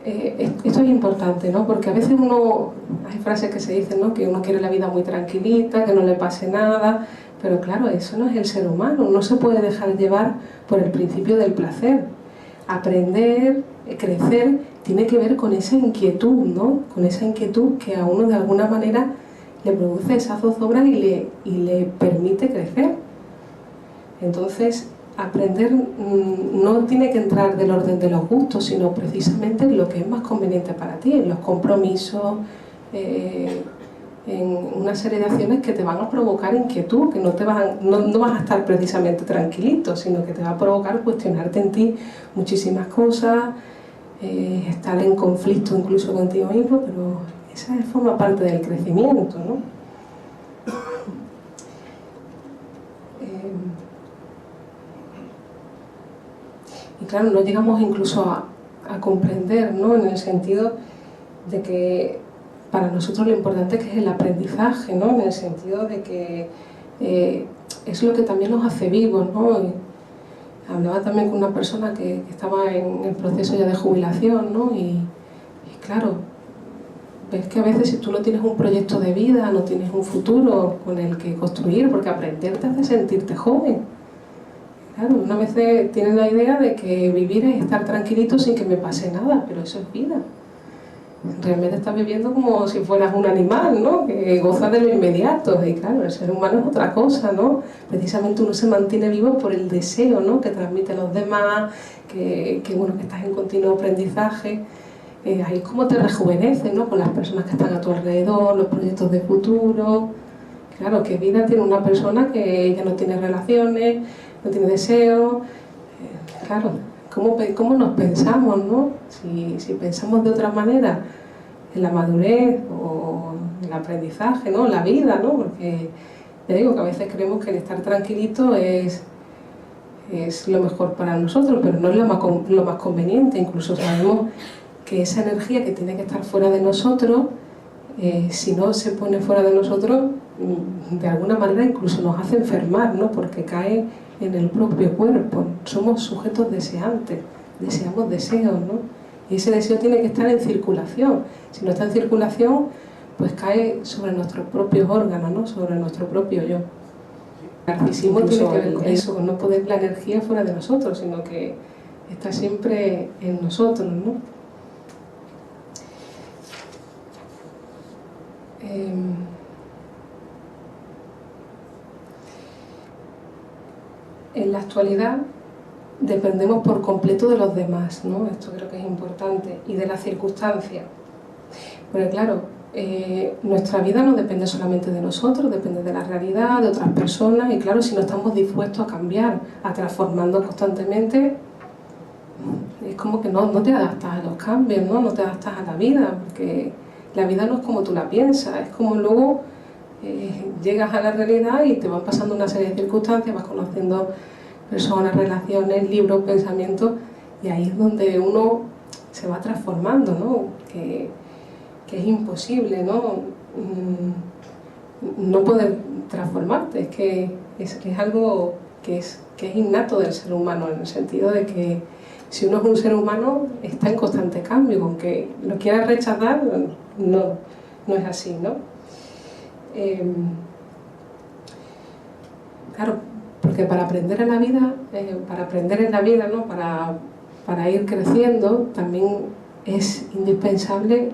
esto es importante, ¿no? Porque a veces hay frases que se dicen, ¿no? Que uno quiere la vida muy tranquilita, que no le pase nada, pero claro, eso no es el ser humano, no se puede dejar llevar por el principio del placer. Aprender, crecer, tiene que ver con esa inquietud, ¿no? Con esa inquietud que a uno de alguna manera le produce esa zozobra y le permite crecer. Entonces, aprender no tiene que entrar del orden de los gustos, sino precisamente en lo que es más conveniente para ti, en los compromisos, en una serie de acciones que te van a provocar inquietud, que no vas a estar precisamente tranquilito, sino que te va a provocar cuestionarte en ti muchísimas cosas, estar en conflicto incluso contigo mismo, pero esa forma parte del crecimiento, ¿no? Y claro, no llegamos incluso a comprender, ¿no? En el sentido de que para nosotros lo importante es el aprendizaje, ¿no? En el sentido de que es lo que también nos hace vivos, ¿no? Y hablaba también con una persona que estaba en el proceso ya de jubilación, ¿no? Y claro, ves que a veces si tú no tienes un proyecto de vida, no tienes un futuro con el que construir, porque aprender te hace sentirte joven. Claro, una vez tienen la idea de que vivir es estar tranquilito sin que me pase nada, pero eso es vida. Realmente estás viviendo como si fueras un animal, ¿no? Que goza de lo inmediato. Y claro, el ser humano es otra cosa, ¿no? Precisamente uno se mantiene vivo por el deseo, ¿no? Que transmite a los demás, que estás en continuo aprendizaje. Ahí es como te rejuveneces, ¿no? Con las personas que están a tu alrededor, los proyectos de futuro. Claro, ¿qué vida tiene una persona que ya no tiene relaciones, no tiene deseo? Claro, ¿cómo nos pensamos, ¿no? Si pensamos de otra manera en la madurez o en el aprendizaje, ¿no? La vida, ¿no? Porque ya digo que a veces creemos que el estar tranquilito es lo mejor para nosotros, pero no es lo más conveniente. Incluso sabemos que esa energía que tiene que estar fuera de nosotros, si no se pone fuera de nosotros, de alguna manera incluso nos hace enfermar, ¿no? Porque cae en el propio cuerpo. Somos sujetos deseantes, deseamos deseos, ¿no? Y ese deseo tiene que estar en circulación. Si no está en circulación, pues cae sobre nuestros propios órganos, ¿no? Sobre nuestro propio yo. El narcisismo tiene que ver con eso, con no poner la energía fuera de nosotros, sino que está siempre en nosotros, ¿no? En la actualidad dependemos por completo de los demás, ¿no? Esto creo que es importante, y de las circunstancias. Porque claro, nuestra vida no depende solamente de nosotros, depende de la realidad, de otras personas, y claro, si no estamos dispuestos a cambiar, a transformarnos constantemente, es como que no te adaptas a los cambios, ¿no? No te adaptas a la vida, porque la vida no es como tú la piensas, es como luego llegas a la realidad y te van pasando una serie de circunstancias, vas conociendo personas, relaciones, libros, pensamientos, y ahí es donde uno se va transformando, ¿no? Que es imposible, ¿no? No poder transformarte, es que es algo que es innato del ser humano, en el sentido de que Si uno es un ser humano, está en constante cambio, aunque lo quiera rechazar, no es así, ¿no? Claro, porque para aprender en la vida, ¿no? Para ir creciendo, también es indispensable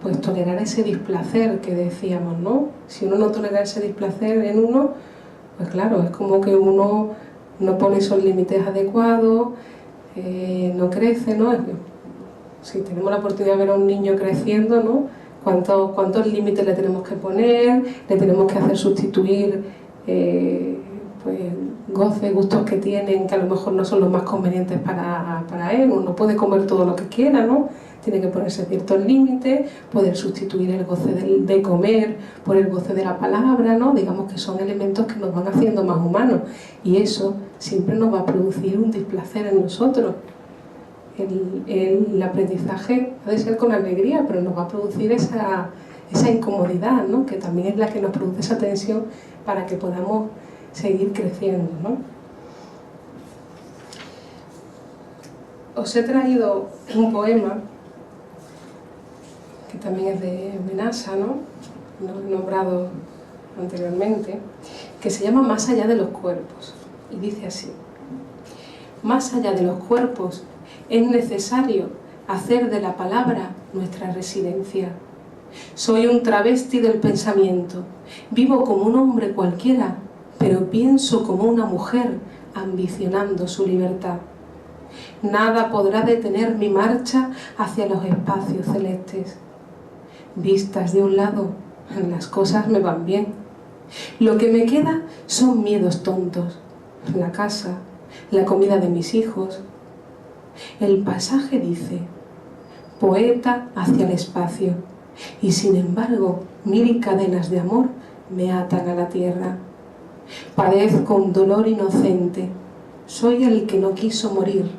pues tolerar ese displacer que decíamos, ¿no? Si uno no tolera ese displacer en uno, pues claro, es como que uno no pone esos límites adecuados, no crece, ¿no? Si tenemos la oportunidad de ver a un niño creciendo, ¿no? ¿Cuántos límites le tenemos que poner? Le tenemos que hacer sustituir pues, goces, gustos que tienen, que a lo mejor no son los más convenientes para él. Uno puede comer todo lo que quiera, ¿no? Tiene que ponerse ciertos límites, poder sustituir el goce de comer por el goce de la palabra, ¿no? Digamos que son elementos que nos van haciendo más humanos, y eso siempre nos va a producir un displacer en nosotros. El aprendizaje puede ser con alegría, pero nos va a producir esa incomodidad, ¿no? Que también es la que nos produce esa tensión para que podamos seguir creciendo, ¿no? Os he traído un poema que también es de Menasa, ¿no? Lo he nombrado anteriormente, que se llama Más allá de los cuerpos, y dice así: más allá de los cuerpos es necesario hacer de la palabra nuestra residencia. Soy un travesti del pensamiento, vivo como un hombre cualquiera, pero pienso como una mujer ambicionando su libertad. Nada podrá detener mi marcha hacia los espacios celestes. Vistas de un lado, las cosas me van bien. Lo que me queda son miedos tontos, la casa, la comida de mis hijos. El pasaje dice: poeta hacia el espacio, y sin embargo 1000 cadenas de amor me atan a la tierra. Padezco un dolor inocente, soy el que no quiso morir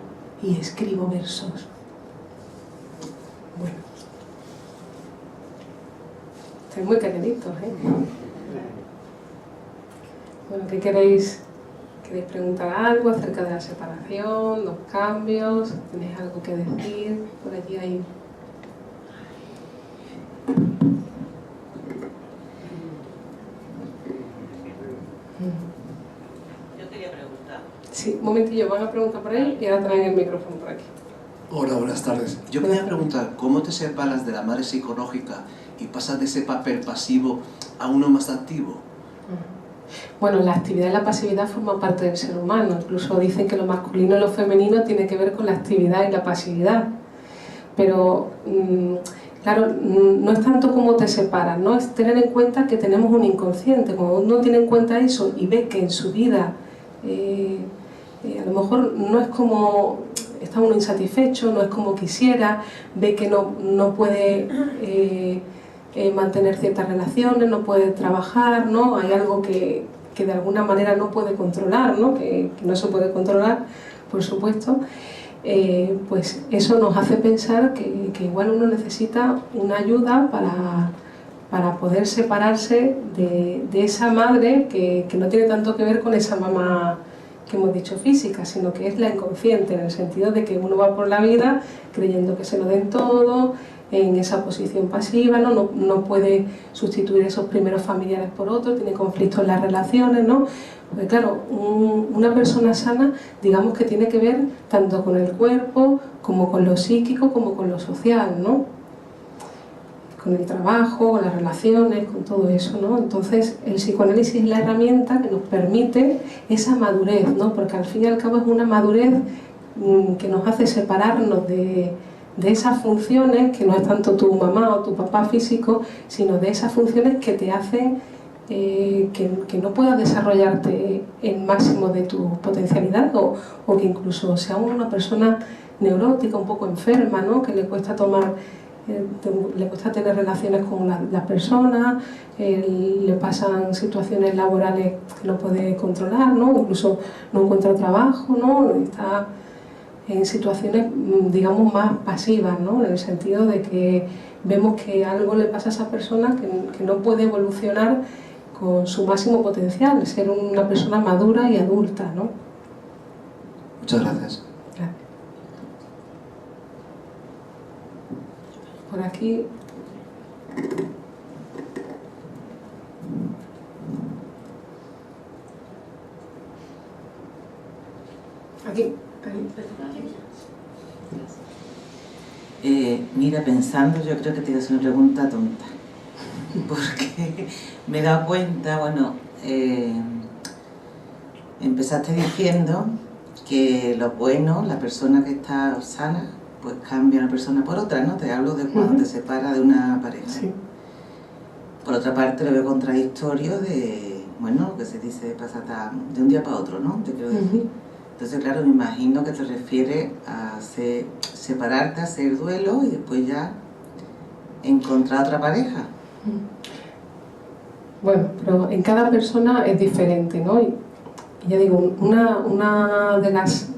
y escribo versos. Bueno, estáis muy calladitos, ¿eh? Bueno, ¿qué queréis? ¿Queréis preguntar algo acerca de la separación, los cambios? ¿Tenéis algo que decir? Por allí hay... Yo quería preguntar. Sí, un momentillo, van a preguntar por ahí y ahora traen el micrófono por aquí. Hola, buenas tardes. Yo quería preguntar, ¿cómo te separas de la madre psicológica y pasas de ese papel pasivo a uno más activo? Bueno, la actividad y la pasividad forman parte del ser humano. Incluso dicen que lo masculino y lo femenino tiene que ver con la actividad y la pasividad. Pero, claro, no es tanto como te separas, ¿no? Es tener en cuenta que tenemos un inconsciente. Cuando uno tiene en cuenta eso y ve que en su vida a lo mejor no es como... está uno insatisfecho, no es como quisiera, ve que no puede mantener ciertas relaciones, no puede trabajar, ¿no? Hay algo que de alguna manera no puede controlar, ¿no? Que no se puede controlar, por supuesto, pues eso nos hace pensar que igual uno necesita una ayuda para poder separarse de esa madre que no tiene tanto que ver con esa mamá que hemos dicho física, sino que es la inconsciente, en el sentido de que uno va por la vida creyendo que se lo den todo, en esa posición pasiva, no puede sustituir esos primeros familiares por otros, tiene conflictos en las relaciones, ¿no? Porque claro, una persona sana, digamos que tiene que ver tanto con el cuerpo, como con lo psíquico, como con lo social, ¿no? Con el trabajo, con las relaciones, con todo eso, ¿no? Entonces, el psicoanálisis es la herramienta que nos permite esa madurez, ¿no? Porque al fin y al cabo es una madurez que nos hace separarnos de esas funciones, que no es tanto tu mamá o tu papá físico, sino de esas funciones que te hacen que no puedas desarrollarte el máximo de tu potencialidad, o que incluso sea una persona neurótica, un poco enferma, ¿no? Que le cuesta tener relaciones con las personas, le pasan situaciones laborales que no puede controlar, ¿no? Incluso no encuentra trabajo, ¿no? Está en situaciones, digamos, más pasivas, ¿no? En el sentido de que vemos que algo le pasa a esa persona que no puede evolucionar con su máximo potencial, ser una persona madura y adulta, ¿no? Muchas gracias. Gracias. por aquí. Aquí. Mira, pensando, yo creo que te iba a hacer una pregunta tonta. Porque me he dado cuenta, bueno, empezaste diciendo que lo bueno, la persona que está sana, pues cambia una persona por otra, ¿no? Te hablo de cuando te separas de una pareja. Sí. Por otra parte, lo veo contradictorio de, bueno, que se dice pasa de un día para otro, ¿no? Te quiero decir. Entonces, claro, me imagino que te refieres a separarte, hacer duelo y después ya encontrar otra pareja. Bueno, pero en cada persona es diferente, ¿no? Y ya digo, una de las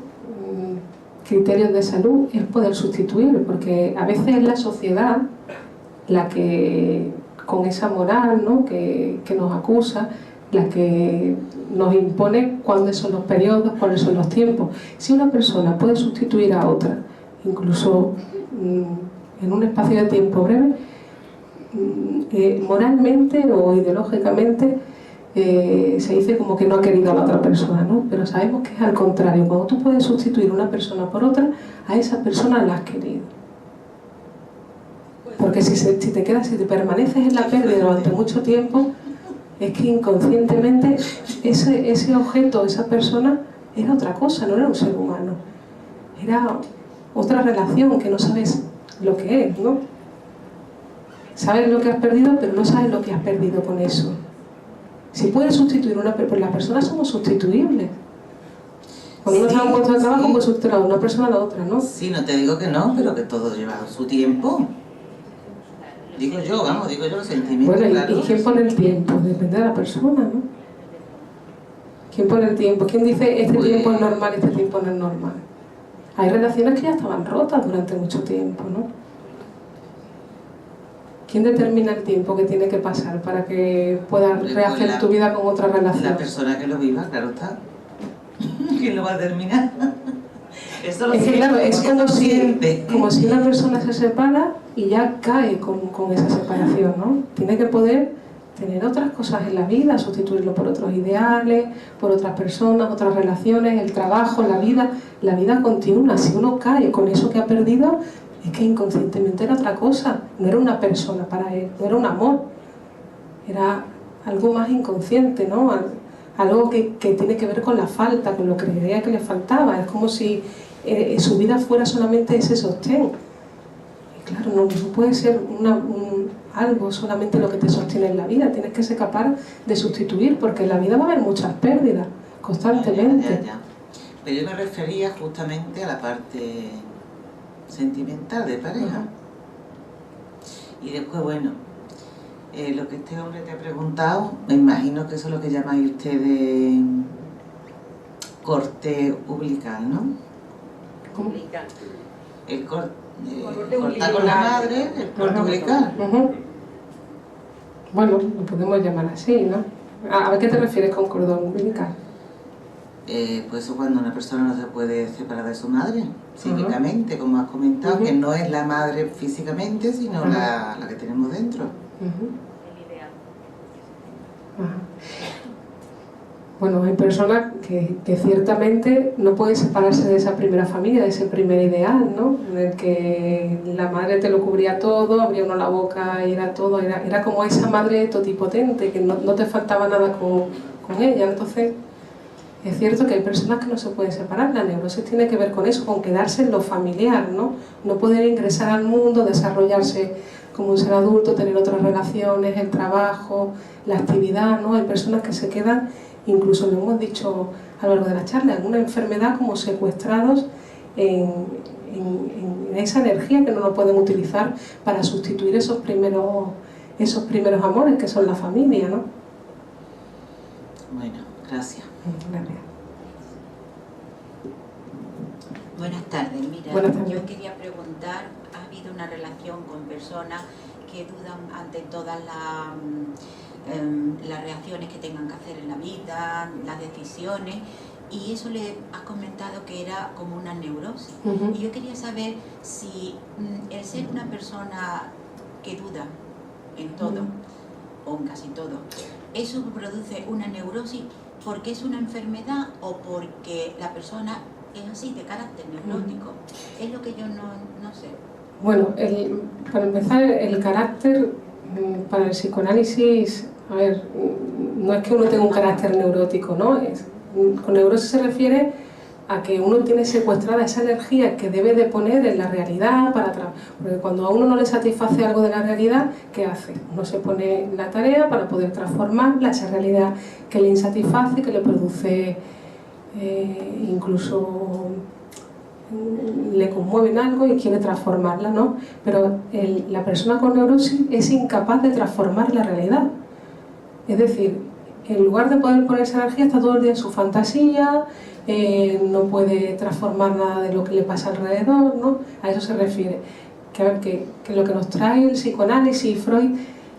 criterios de salud es poder sustituir, porque a veces es la sociedad la que, con esa moral, ¿no?, que nos acusa, la que nos impone cuáles son los periodos, cuáles son los tiempos. Si una persona puede sustituir a otra, incluso en un espacio de tiempo breve, moralmente o ideológicamente se dice como que no ha querido a la otra persona, ¿no? Pero sabemos que es al contrario. Cuando tú puedes sustituir una persona por otra, a esa persona la has querido. Porque si te permaneces en la pérdida durante mucho tiempo, es que inconscientemente ese objeto, esa persona, era otra cosa, no era un ser humano. Era otra relación que no sabes lo que es, ¿no? Sabes lo que has perdido, pero no sabes lo que has perdido con eso. Si puedes sustituir una persona, pues las personas somos sustituibles. Cuando uno está en un puesto de trabajo, pues sustituir a una persona a la otra, ¿no? Sí, no te digo que no, pero que todo lleva su tiempo. Digo yo, los sentimientos. Bueno, claro. ¿y quién pone el tiempo? Depende de la persona, ¿no? ¿Quién pone el tiempo? ¿Quién dice este tiempo es normal, este tiempo no es normal? Hay relaciones que ya estaban rotas durante mucho tiempo, ¿no? ¿Quién determina el tiempo que tiene que pasar para que puedas rehacer tu vida con otra relación? La persona que lo viva, claro está. ¿Quién lo va a terminar? Eso lo es que claro, es como si una persona se separa y ya cae con esa separación, ¿no? Tiene que poder tener otras cosas en la vida, sustituirlo por otros ideales, por otras personas, otras relaciones, el trabajo, la vida continúa. Si uno cae con eso que ha perdido, es que inconscientemente era otra cosa, no era una persona para él, no era un amor, era algo más inconsciente, ¿no? Algo que tiene que ver con la falta, con lo que creía que le faltaba. Es como si su vida fuera solamente ese sostén. Y claro, no puede ser algo solamente lo que te sostiene en la vida, tienes que ser capaz de sustituir, porque en la vida va a haber muchas pérdidas, constantemente. Ya. Pero yo me refería justamente a la parte sentimental de pareja. Y después, bueno, lo que este hombre te ha preguntado, me imagino que eso es lo que llamáis ustedes corte umbilical, ¿no? ¿Cómo? El cortar con la madre, el corte umbilical. Bueno, lo podemos llamar así, ¿no? ¿A qué te refieres con cordón umbilical? Pues eso cuando una persona no se puede separar de su madre, psíquicamente, como has comentado, que no es la madre físicamente, sino la que tenemos dentro. Bueno, hay personas que ciertamente no pueden separarse de esa primera familia, de ese primer ideal, ¿no? En el que la madre te lo cubría todo, abría uno la boca y era todo, era como esa madre totipotente, que no te faltaba nada con ella. Entonces, es cierto que hay personas que no se pueden separar. La neurosis tiene que ver con eso, con quedarse en lo familiar, ¿no? No poder ingresar al mundo, desarrollarse como un ser adulto, tener otras relaciones, el trabajo, la actividad, ¿no? Hay personas que se quedan, incluso lo hemos dicho a lo largo de la charla, en una enfermedad como secuestrados en esa energía que no lo pueden utilizar para sustituir esos primeros amores que son la familia, ¿no? Bueno, gracias. Gracias. Buenas tardes. Mira, Buenas tardes. yo quería preguntar, ¿ha habido una relación con personas que dudan ante todas las reacciones que tengan que hacer en la vida, las decisiones, Y eso le has comentado que era como una neurosis. Ujú. Y yo quería saber si el ser una persona que duda en todo, o en casi todo, ¿eso produce una neurosis porque es una enfermedad o porque la persona es así, de carácter neurótico? Es lo que yo no sé. Bueno, para empezar, el carácter para el psicoanálisis, a ver, no es que uno tenga un carácter neurótico, ¿no? Con neurosis se refiere a que uno tiene secuestrada esa energía que debe de poner en la realidad porque cuando a uno no le satisface algo de la realidad, ¿qué hace? Uno se pone en la tarea para poder transformarla, esa realidad que le insatisface, que le produce incluso le conmueven algo y quiere transformarla, ¿no? Pero la persona con neurosis es incapaz de transformar la realidad. Es decir, en lugar de poder poner esa energía, está todo el día en su fantasía, no puede transformar nada de lo que le pasa alrededor, ¿no? A eso se refiere. Que, a ver, que lo que nos trae el psicoanálisis y Freud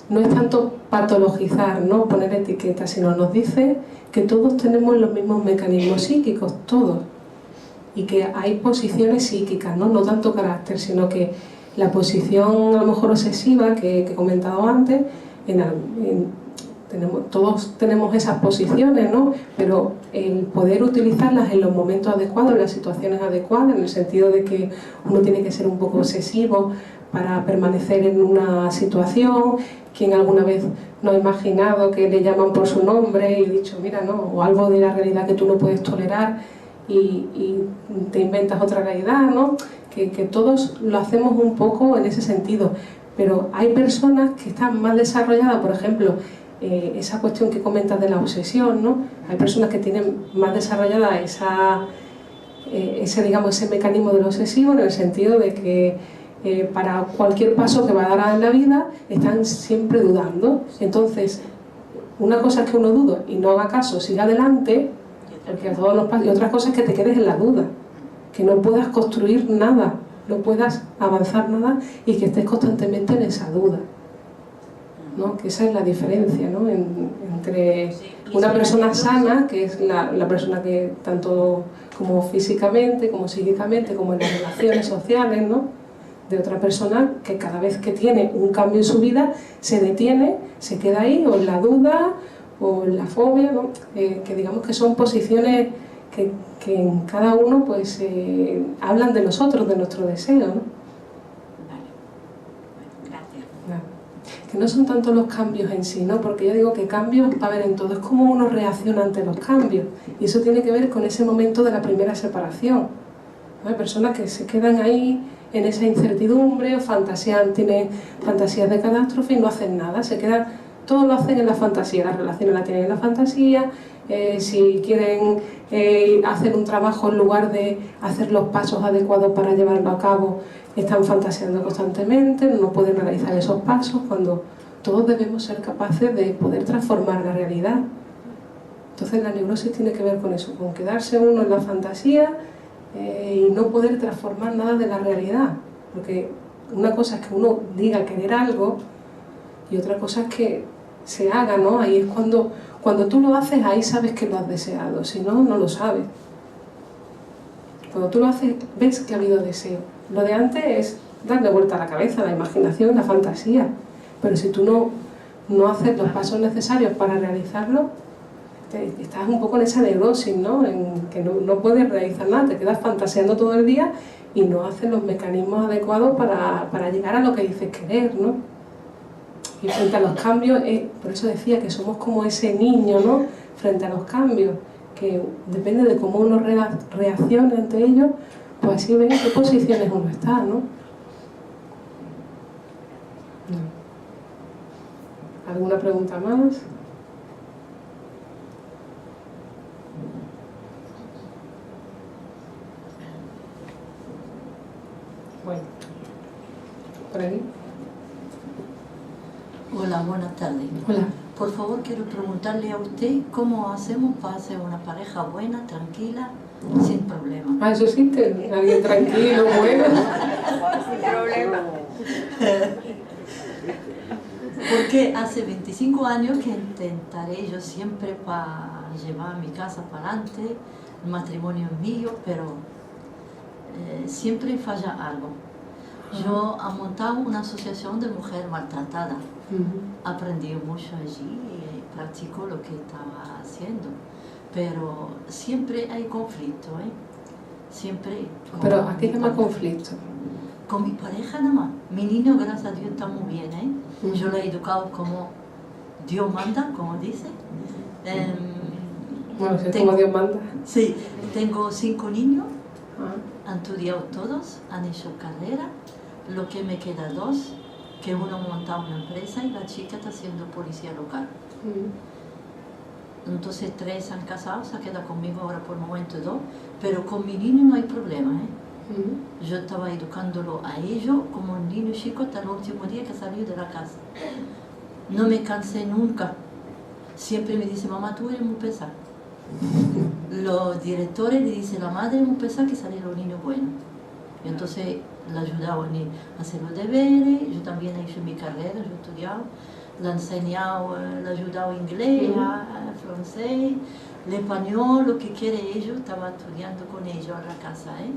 no es tanto patologizar, ¿no? Poner etiquetas, sino nos dice que todos tenemos los mismos mecanismos psíquicos, todos. Y que hay posiciones psíquicas, ¿no? No tanto carácter, sino que la posición a lo mejor obsesiva que he comentado antes, todos tenemos esas posiciones, ¿no? Pero el poder utilizarlas en los momentos adecuados, en las situaciones adecuadas, en el sentido de que uno tiene que ser un poco obsesivo para permanecer en una situación. Quien alguna vez no ha imaginado que le llaman por su nombre y dicho, mira, ¿no? O algo de la realidad que tú no puedes tolerar y te inventas otra realidad, ¿no? Que todos lo hacemos un poco en ese sentido, pero hay personas que están más desarrolladas, por ejemplo, esa cuestión que comentas de la obsesión, ¿no? Hay personas que tienen más desarrollada ese mecanismo del obsesivo, en el sentido de que para cualquier paso que va a dar en la vida están siempre dudando. Entonces, una cosa es que uno duda y no haga caso, siga adelante, porque a todos nos pasa, y otra cosa es que te quedes en la duda, que no puedas construir nada, no puedas avanzar nada y que estés constantemente en esa duda, ¿no? Que esa es la diferencia, ¿no? Entre una persona sana, que es la persona que tanto como físicamente, como psíquicamente, como en las relaciones sociales, ¿no? De otra persona que cada vez que tiene un cambio en su vida se detiene, se queda ahí o en la duda o en la fobia, ¿no? Que digamos que son posiciones que en cada uno pues hablan de nosotros, de nuestro deseo, ¿no? Vale. Gracias. Claro. Que no son tanto los cambios en sí, ¿no? Porque yo digo que cambios va a haber en todo, es como uno reacciona ante los cambios y eso tiene que ver con ese momento de la primera separación, ¿no? Hay personas que se quedan ahí en esa incertidumbre o tienen fantasías de catástrofe y no hacen nada, se quedan. Todo lo hacen en la fantasía, las relaciones las tienen en la fantasía, si quieren hacer un trabajo en lugar de hacer los pasos adecuados para llevarlo a cabo, están fantaseando constantemente, no pueden realizar esos pasos, cuando todos debemos ser capaces de poder transformar la realidad. Entonces la neurosis tiene que ver con eso, con quedarse uno en la fantasía y no poder transformar nada de la realidad, porque una cosa es que uno diga querer algo y otra cosa es que se haga, ¿no? Ahí es cuando tú lo haces, ahí sabes que lo has deseado, si no, no lo sabes. Cuando tú lo haces, ves que ha habido deseo. Lo de antes es darle vuelta a la cabeza, la imaginación, la fantasía. Pero si tú no haces los pasos necesarios para realizarlo, estás un poco en esa neurosis, ¿no? En que no puedes realizar nada, te quedas fantaseando todo el día y no haces los mecanismos adecuados para llegar a lo que dices querer, ¿no? Y frente a los cambios, por eso decía que somos como ese niño, ¿no? Frente a los cambios, que depende de cómo uno reaccione ante ellos, pues así ven en qué posiciones uno está, ¿no? ¿Alguna pregunta más? Bueno, por ahí. Hola, buenas tardes. Hola. Por favor, quiero preguntarle a usted cómo hacemos para ser una pareja buena, tranquila, sin problemas. Ah, eso existe, alguien tranquilo, bueno. Sin problema. Porque hace 25 años que intentaré yo siempre para llevar mi casa para adelante, el matrimonio es mío, pero siempre falla algo. Yo he montado una asociación de mujeres maltratadas. Aprendí mucho allí y practico lo que estaba haciendo. Pero siempre hay conflicto, ¿eh? Siempre. ¿Pero a qué llama conflicto? Con mi pareja nada más. Mi niño, gracias a Dios, está muy bien, ¿eh? Yo lo he educado como Dios manda, como dice. Bueno, si es como Dios manda. Sí, tengo 5 niños, han estudiado todos, han hecho carrera. Lo que me queda 2, que uno ha montado una empresa y la chica está siendo policía local. Entonces 3 han casado, se ha quedado conmigo ahora por el momento 2, pero con mi niño no hay problema, ¿eh? Yo estaba educándolo a ellos como un niño chico hasta el último día que salió de la casa. No me cansé nunca. Siempre me dice, mamá, tú eres muy pesada. Los directores le dicen, la madre es muy pesada, que salen los niños buenos. Y entonces le ayudaba a hacer los deberes, yo también he hecho mi carrera, yo he estudiado, le he enseñado, le he ayudado inglés, francés, el español, lo que quiere ellos, estaba estudiando con ellos a la casa, ¿eh?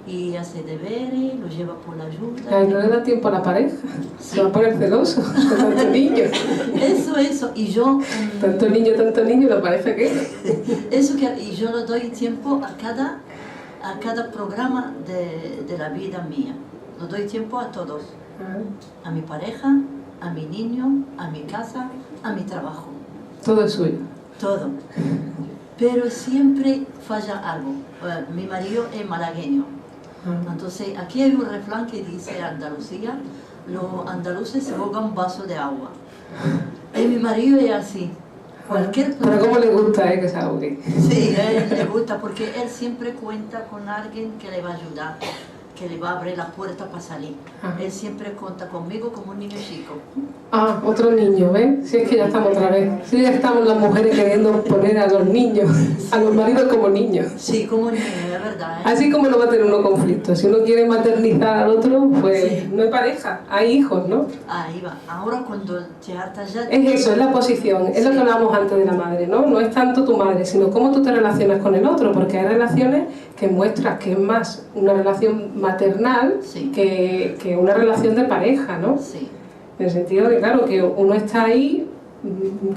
Y hace deberes, lo lleva por la ayuda. Ay, no le da tiempo a la pareja, se va a poner celoso, con tanto niño. Eso, y yo... tanto niño, la pareja que eso que, y yo le doy tiempo a cada programa de la vida mía. Le doy tiempo a todos. A mi pareja, a mi niño, a mi casa, a mi trabajo. Todo es suyo. Todo. Pero siempre falla algo. Mi marido es malagueño. Entonces, aquí hay un refrán que dice Andalucía, los andaluces se ahogan un vaso de agua. Y mi marido es así. Pero cómo le gusta que se ahogue. Sí, a él le gusta porque él siempre cuenta con alguien que le va a ayudar, que le va a abrir la puerta para salir. Él siempre cuenta conmigo como un niño chico. Otro niño, ¿ves? Si es que ya estamos otra vez. Si ya estamos las mujeres queriendo poner a los niños, a los maridos como niños. Sí, como niños, es verdad. Así como no va a tener uno conflicto. Si uno quiere maternizar al otro, pues no hay pareja, hay hijos, ¿no? Ahí va. Ahora cuando te hartas ya... Es eso, es la posición, es lo que hablábamos antes de la madre, ¿no? No es tanto tu madre, sino cómo tú te relacionas con el otro, porque hay relaciones que muestras que es más una relación maternal que una relación de pareja, ¿no? Sí. En el sentido de, claro, que uno está ahí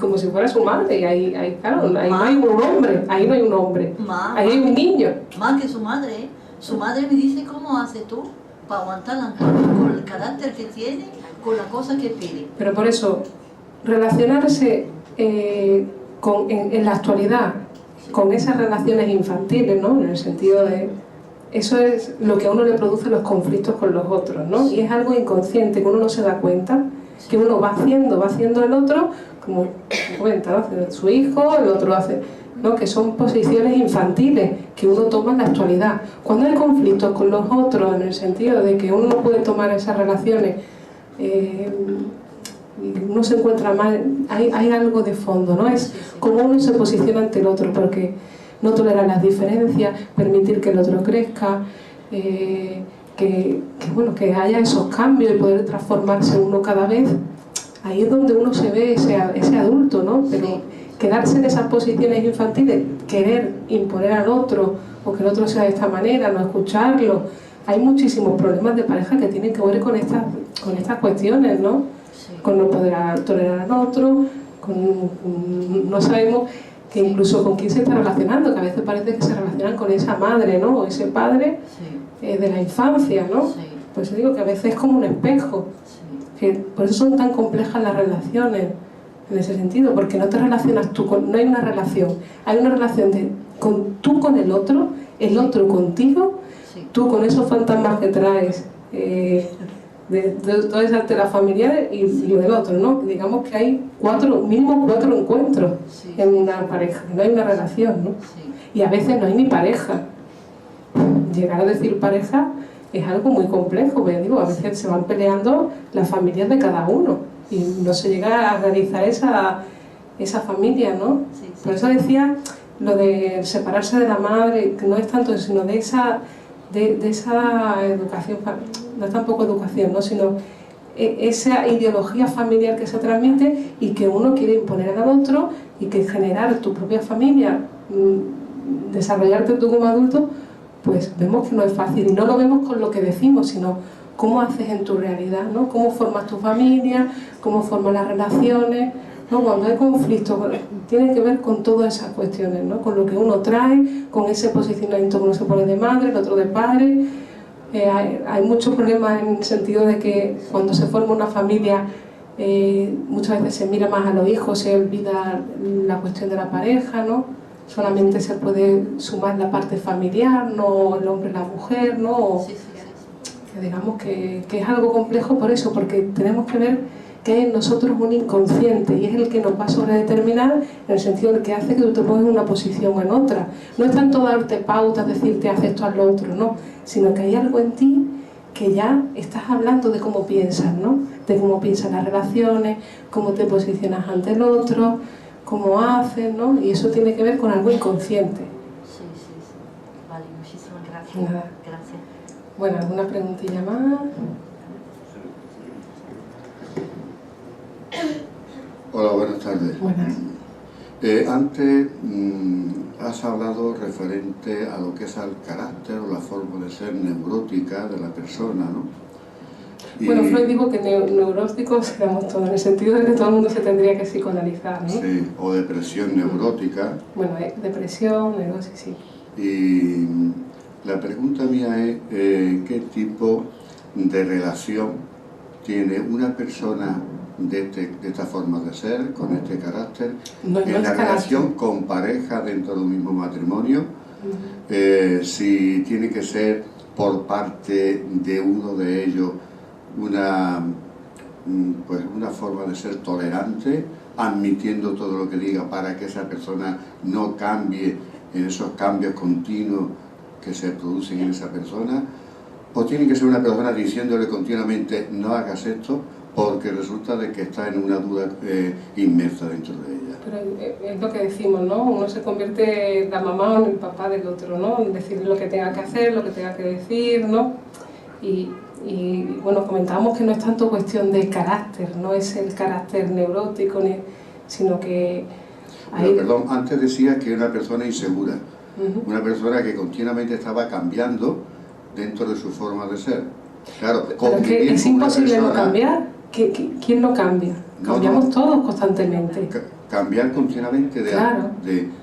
como si fuera su madre, y ahí claro, ahí no hay un hombre, ahí no hay un hombre, ahí hay un niño. Más que su madre, ¿eh? Su madre me dice, ¿cómo haces tú para aguantar a Antonio con el carácter que tiene, con la cosa que pide? Pero por eso, relacionarse en la actualidad con esas relaciones infantiles, ¿no? En el sentido de... Eso es lo que a uno le produce los conflictos con los otros, ¿no? Y es algo inconsciente, que uno no se da cuenta, que uno va haciendo el otro, como cuenta, ¿no? Hace su hijo, el otro hace, ¿no? Que son posiciones infantiles que uno toma en la actualidad. Cuando hay conflictos con los otros, en el sentido de que uno no puede tomar esas relaciones, uno se encuentra mal, hay algo de fondo, ¿no? Es como uno se posiciona ante el otro, porque no tolerar las diferencias, permitir que el otro crezca, que haya esos cambios y poder transformarse uno cada vez. Ahí es donde uno se ve ese adulto, ¿no? Pero quedarse en esas posiciones infantiles, querer imponer al otro o que el otro sea de esta manera, no escucharlo. Hay muchísimos problemas de pareja que tienen que ver con estas cuestiones, ¿no? Con no poder tolerar al otro, no sabemos que incluso con quién se está relacionando, que a veces parece que se relacionan con esa madre, ¿no? O ese padre de la infancia, ¿no? Por eso digo que a veces es como un espejo. Que por eso son tan complejas las relaciones, en ese sentido, porque no te relacionas tú no hay una relación, hay una relación tú con el otro contigo, tú con esos fantasmas que traes de todas esas telas familiares y del otro, ¿no? Digamos que hay mínimo cuatro encuentros en una pareja, no hay una relación, ¿no? Y a veces no hay ni pareja. Llegar a decir pareja es algo muy complejo, porque digo, a veces se van peleando las familias de cada uno y no se llega a realizar esa familia, ¿no? Por eso decía lo de separarse de la madre, que no es tanto, sino de esa educación, no es tampoco educación, ¿no? Sino esa ideología familiar que se transmite y que uno quiere imponer al otro, y que generar tu propia familia desarrollarte tú como adulto, pues vemos que no es fácil. Y no lo vemos con lo que decimos, sino cómo haces en tu realidad, ¿no? Cómo formas tu familia, cómo formas las relaciones, ¿no? Cuando hay conflicto, tiene que ver con todas esas cuestiones, ¿no? Con lo que uno trae, con ese posicionamiento que uno se pone de madre, el otro de padre. Hay muchos problemas en el sentido de que cuando se forma una familia muchas veces se mira más a los hijos, se olvida la cuestión de la pareja, ¿no? Solamente se puede sumar la parte familiar, no el hombre y la mujer, ¿no? Sí, sí, sí. Que digamos que es algo complejo por eso, porque tenemos que ver que hay en nosotros un inconsciente y es el que nos va a sobredeterminar en el sentido de que hace que tú te pongas en una posición o en otra. No es tanto darte pautas, decirte haz esto, haz lo otro, no, sino que hay algo en ti que ya estás hablando de cómo piensas, ¿no? De cómo piensas las relaciones, cómo te posicionas ante el otro, cómo haces, ¿no? Y eso tiene que ver con algo inconsciente. Sí, sí, sí. Vale, muchísimas gracias. Nada. Gracias. Bueno, ¿alguna preguntilla más? Hola, buenas tardes. Buenas. Antes has hablado referente a lo que es al carácter o la forma de ser neurótica de la persona, ¿no? Bueno, Freud dijo que neuróticos éramos todos, en el sentido de que todo el mundo se tendría que psicoanalizar, ¿no? Sí, o depresión neurótica. Bueno, depresión, neurosis, sí. Y la pregunta mía es, ¿qué tipo de relación tiene una persona de esta forma de ser, con este carácter, No en es la carácter. relación con pareja dentro de un mismo matrimonio? Si tiene que ser por parte de uno de ellos pues una forma de ser tolerante, admitiendo todo lo que diga para que esa persona no cambie en esos cambios continuos que se producen en esa persona, o tiene que ser una persona diciéndole continuamente no hagas esto porque resulta de que está en una duda inmersa dentro de ella. Pero es lo que decimos, ¿no? Uno se convierte en la mamá o en el papá del otro, ¿no? En decirle lo que tenga que hacer, lo que tenga que decir, ¿no? Y bueno, comentábamos que no es tanto cuestión de carácter, no es el carácter neurótico, sino que hay... Pero, perdón, antes decía que era una persona insegura, una persona que continuamente estaba cambiando dentro de su forma de ser. Claro, pero es que es imposible no cambiar. ¿Quién no cambia? Cambiamos todos constantemente. Cambiar continuamente Claro.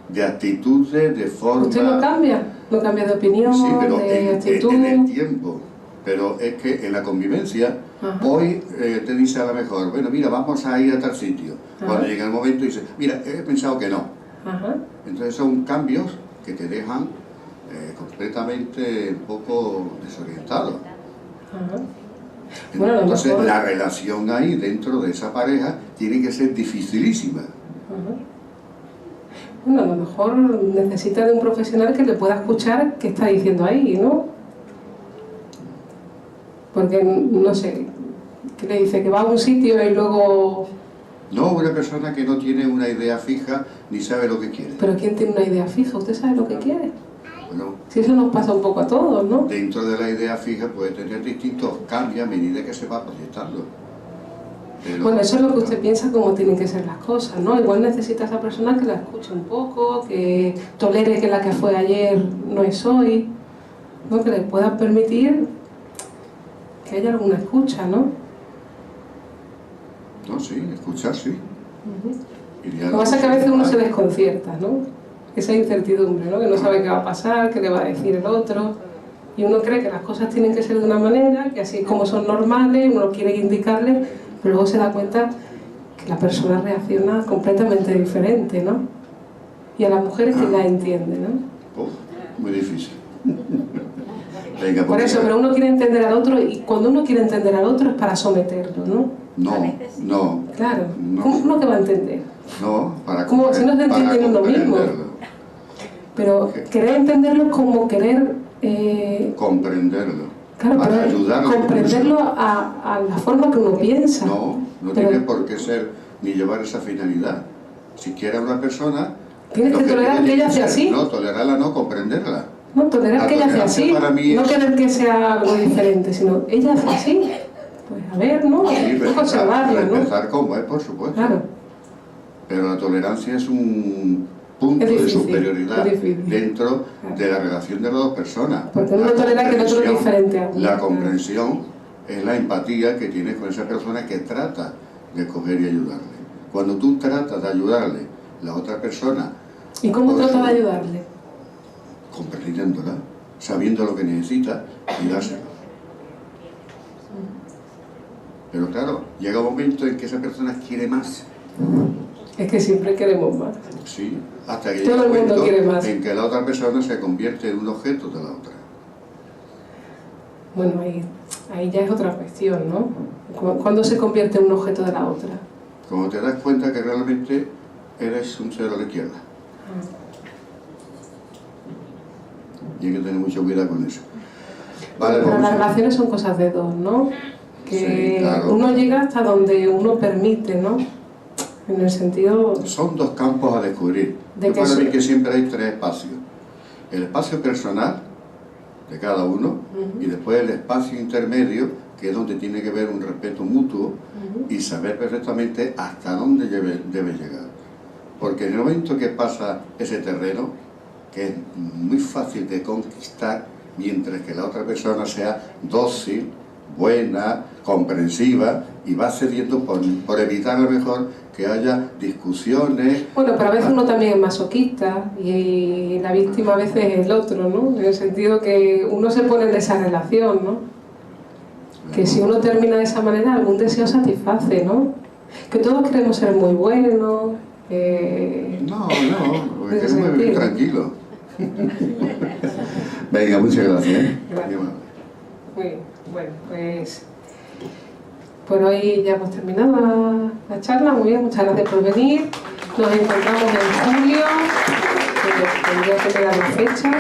de actitudes, de forma... ¿Usted no cambia? No cambia de opinión, Sí, pero de actitud. en el tiempo. Pero es que en la convivencia, hoy te dice a lo mejor, bueno, mira, vamos a ir a tal sitio. Cuando llega el momento dice, mira, he pensado que no. Entonces son cambios que te dejan completamente un poco desorientado. Bueno, entonces mejor... la relación ahí dentro de esa pareja tiene que ser dificilísima. Bueno, a lo mejor necesita de un profesional que le pueda escuchar qué está diciendo ahí, ¿no? Porque, no sé, ¿qué le dice? Que va a un sitio y luego... No, una persona que no tiene una idea fija ni sabe lo que quiere. ¿Pero quién tiene una idea fija? ¿Usted sabe lo que quiere? Bueno, Si eso nos pasa un poco a todos, ¿no? dentro de la idea fija puede tener distintos cambios a medida que se va proyectando. Pero, Bueno, eso es lo que usted piensa cómo tienen que ser las cosas, ¿no? Igual necesita a esa persona que la escuche un poco, que tolere que la que fue ayer no es hoy, ¿no? Que le pueda permitir que haya alguna escucha, ¿no? No, sí, escuchar, sí. Lo que pasa es que a veces uno se desconcierta, ¿no? Esa incertidumbre, ¿no? Que no sabe qué va a pasar, qué le va a decir el otro. Y uno cree que las cosas tienen que ser de una manera, que así es como son normales, uno quiere indicarle, pero luego se da cuenta que la persona reacciona completamente diferente, ¿no? Y a las mujeres que la entiende, ¿no? Muy difícil. Venga, Por eso, pero uno quiere entender al otro y cuando uno quiere entender al otro es para someterlo, ¿no? No. Claro. No. ¿Cómo uno que va a entender? No, para Como si no se entiende en uno mismo. comprenderlo. Pero querer entenderlo es como querer... Comprenderlo. Claro, para pero ayudarlo. comprenderlo a la forma que uno piensa. No Pero tiene por qué ser ni llevar esa finalidad. Si quiere a una persona... tienes lo que tolerar tiene que ella ser, sea así. No, tolerarla no, comprenderla. No, tolerar La que ella sea tolerancia así, para mí no es- querer que sea algo diferente, sino ella es así. Pues a ver, ¿no? Sí, No conservarla, ¿no? respetar como es, por supuesto. Claro. Pero la tolerancia es un punto Es difícil, de superioridad es difícil. dentro de la relación de las dos personas. Porque uno tolera que el otro es diferente a uno. La comprensión es la empatía que tienes con esa persona que trata de coger y ayudarle. Cuando tú tratas de ayudarle, la otra persona... ¿Y cómo pues, trata de ayudarle? comprendiéndola, sabiendo lo que necesita y dárselo. Pero claro, llega un momento en que esa persona quiere más. Es que siempre queremos más. Sí, hasta que Todo llega un el mundo momento quiere más. en que la otra persona se convierte en un objeto de la otra. Bueno, ahí ya es otra cuestión, ¿no? ¿Cuándo se convierte en un objeto de la otra? Cuando te das cuenta que realmente eres un cero a la izquierda. Y hay que tener mucho cuidado con eso. Vale, Pero vamos las a... relaciones son cosas de dos, ¿no? Que Sí, claro. uno llega hasta donde uno permite, ¿no? En el sentido... Son dos campos a descubrir. De Yo que para eso- mí que siempre hay tres espacios. El espacio personal de cada uno y después el espacio intermedio, que es donde tiene que haber un respeto mutuo y saber perfectamente hasta dónde debe llegar. Porque en el momento que pasa ese terreno, que es muy fácil de conquistar, mientras que la otra persona sea dócil, buena, comprensiva y va cediendo por evitar a lo mejor que haya discusiones. Bueno, pero a veces uno también es masoquista y la víctima a veces es el otro, ¿no? En el sentido que uno se pone en esa relación, ¿no? Que si uno termina de esa manera, algún deseo satisface, ¿no? Que todos queremos ser muy buenos. No, porque en ese queremos vivir sentido. tranquilos. Venga, muchas gracias. Gracias. Muy bien, bueno, pues por hoy ya hemos terminado la charla. Muy bien, muchas gracias por venir. Nos encontramos en julio, que tendría que quedar la fecha.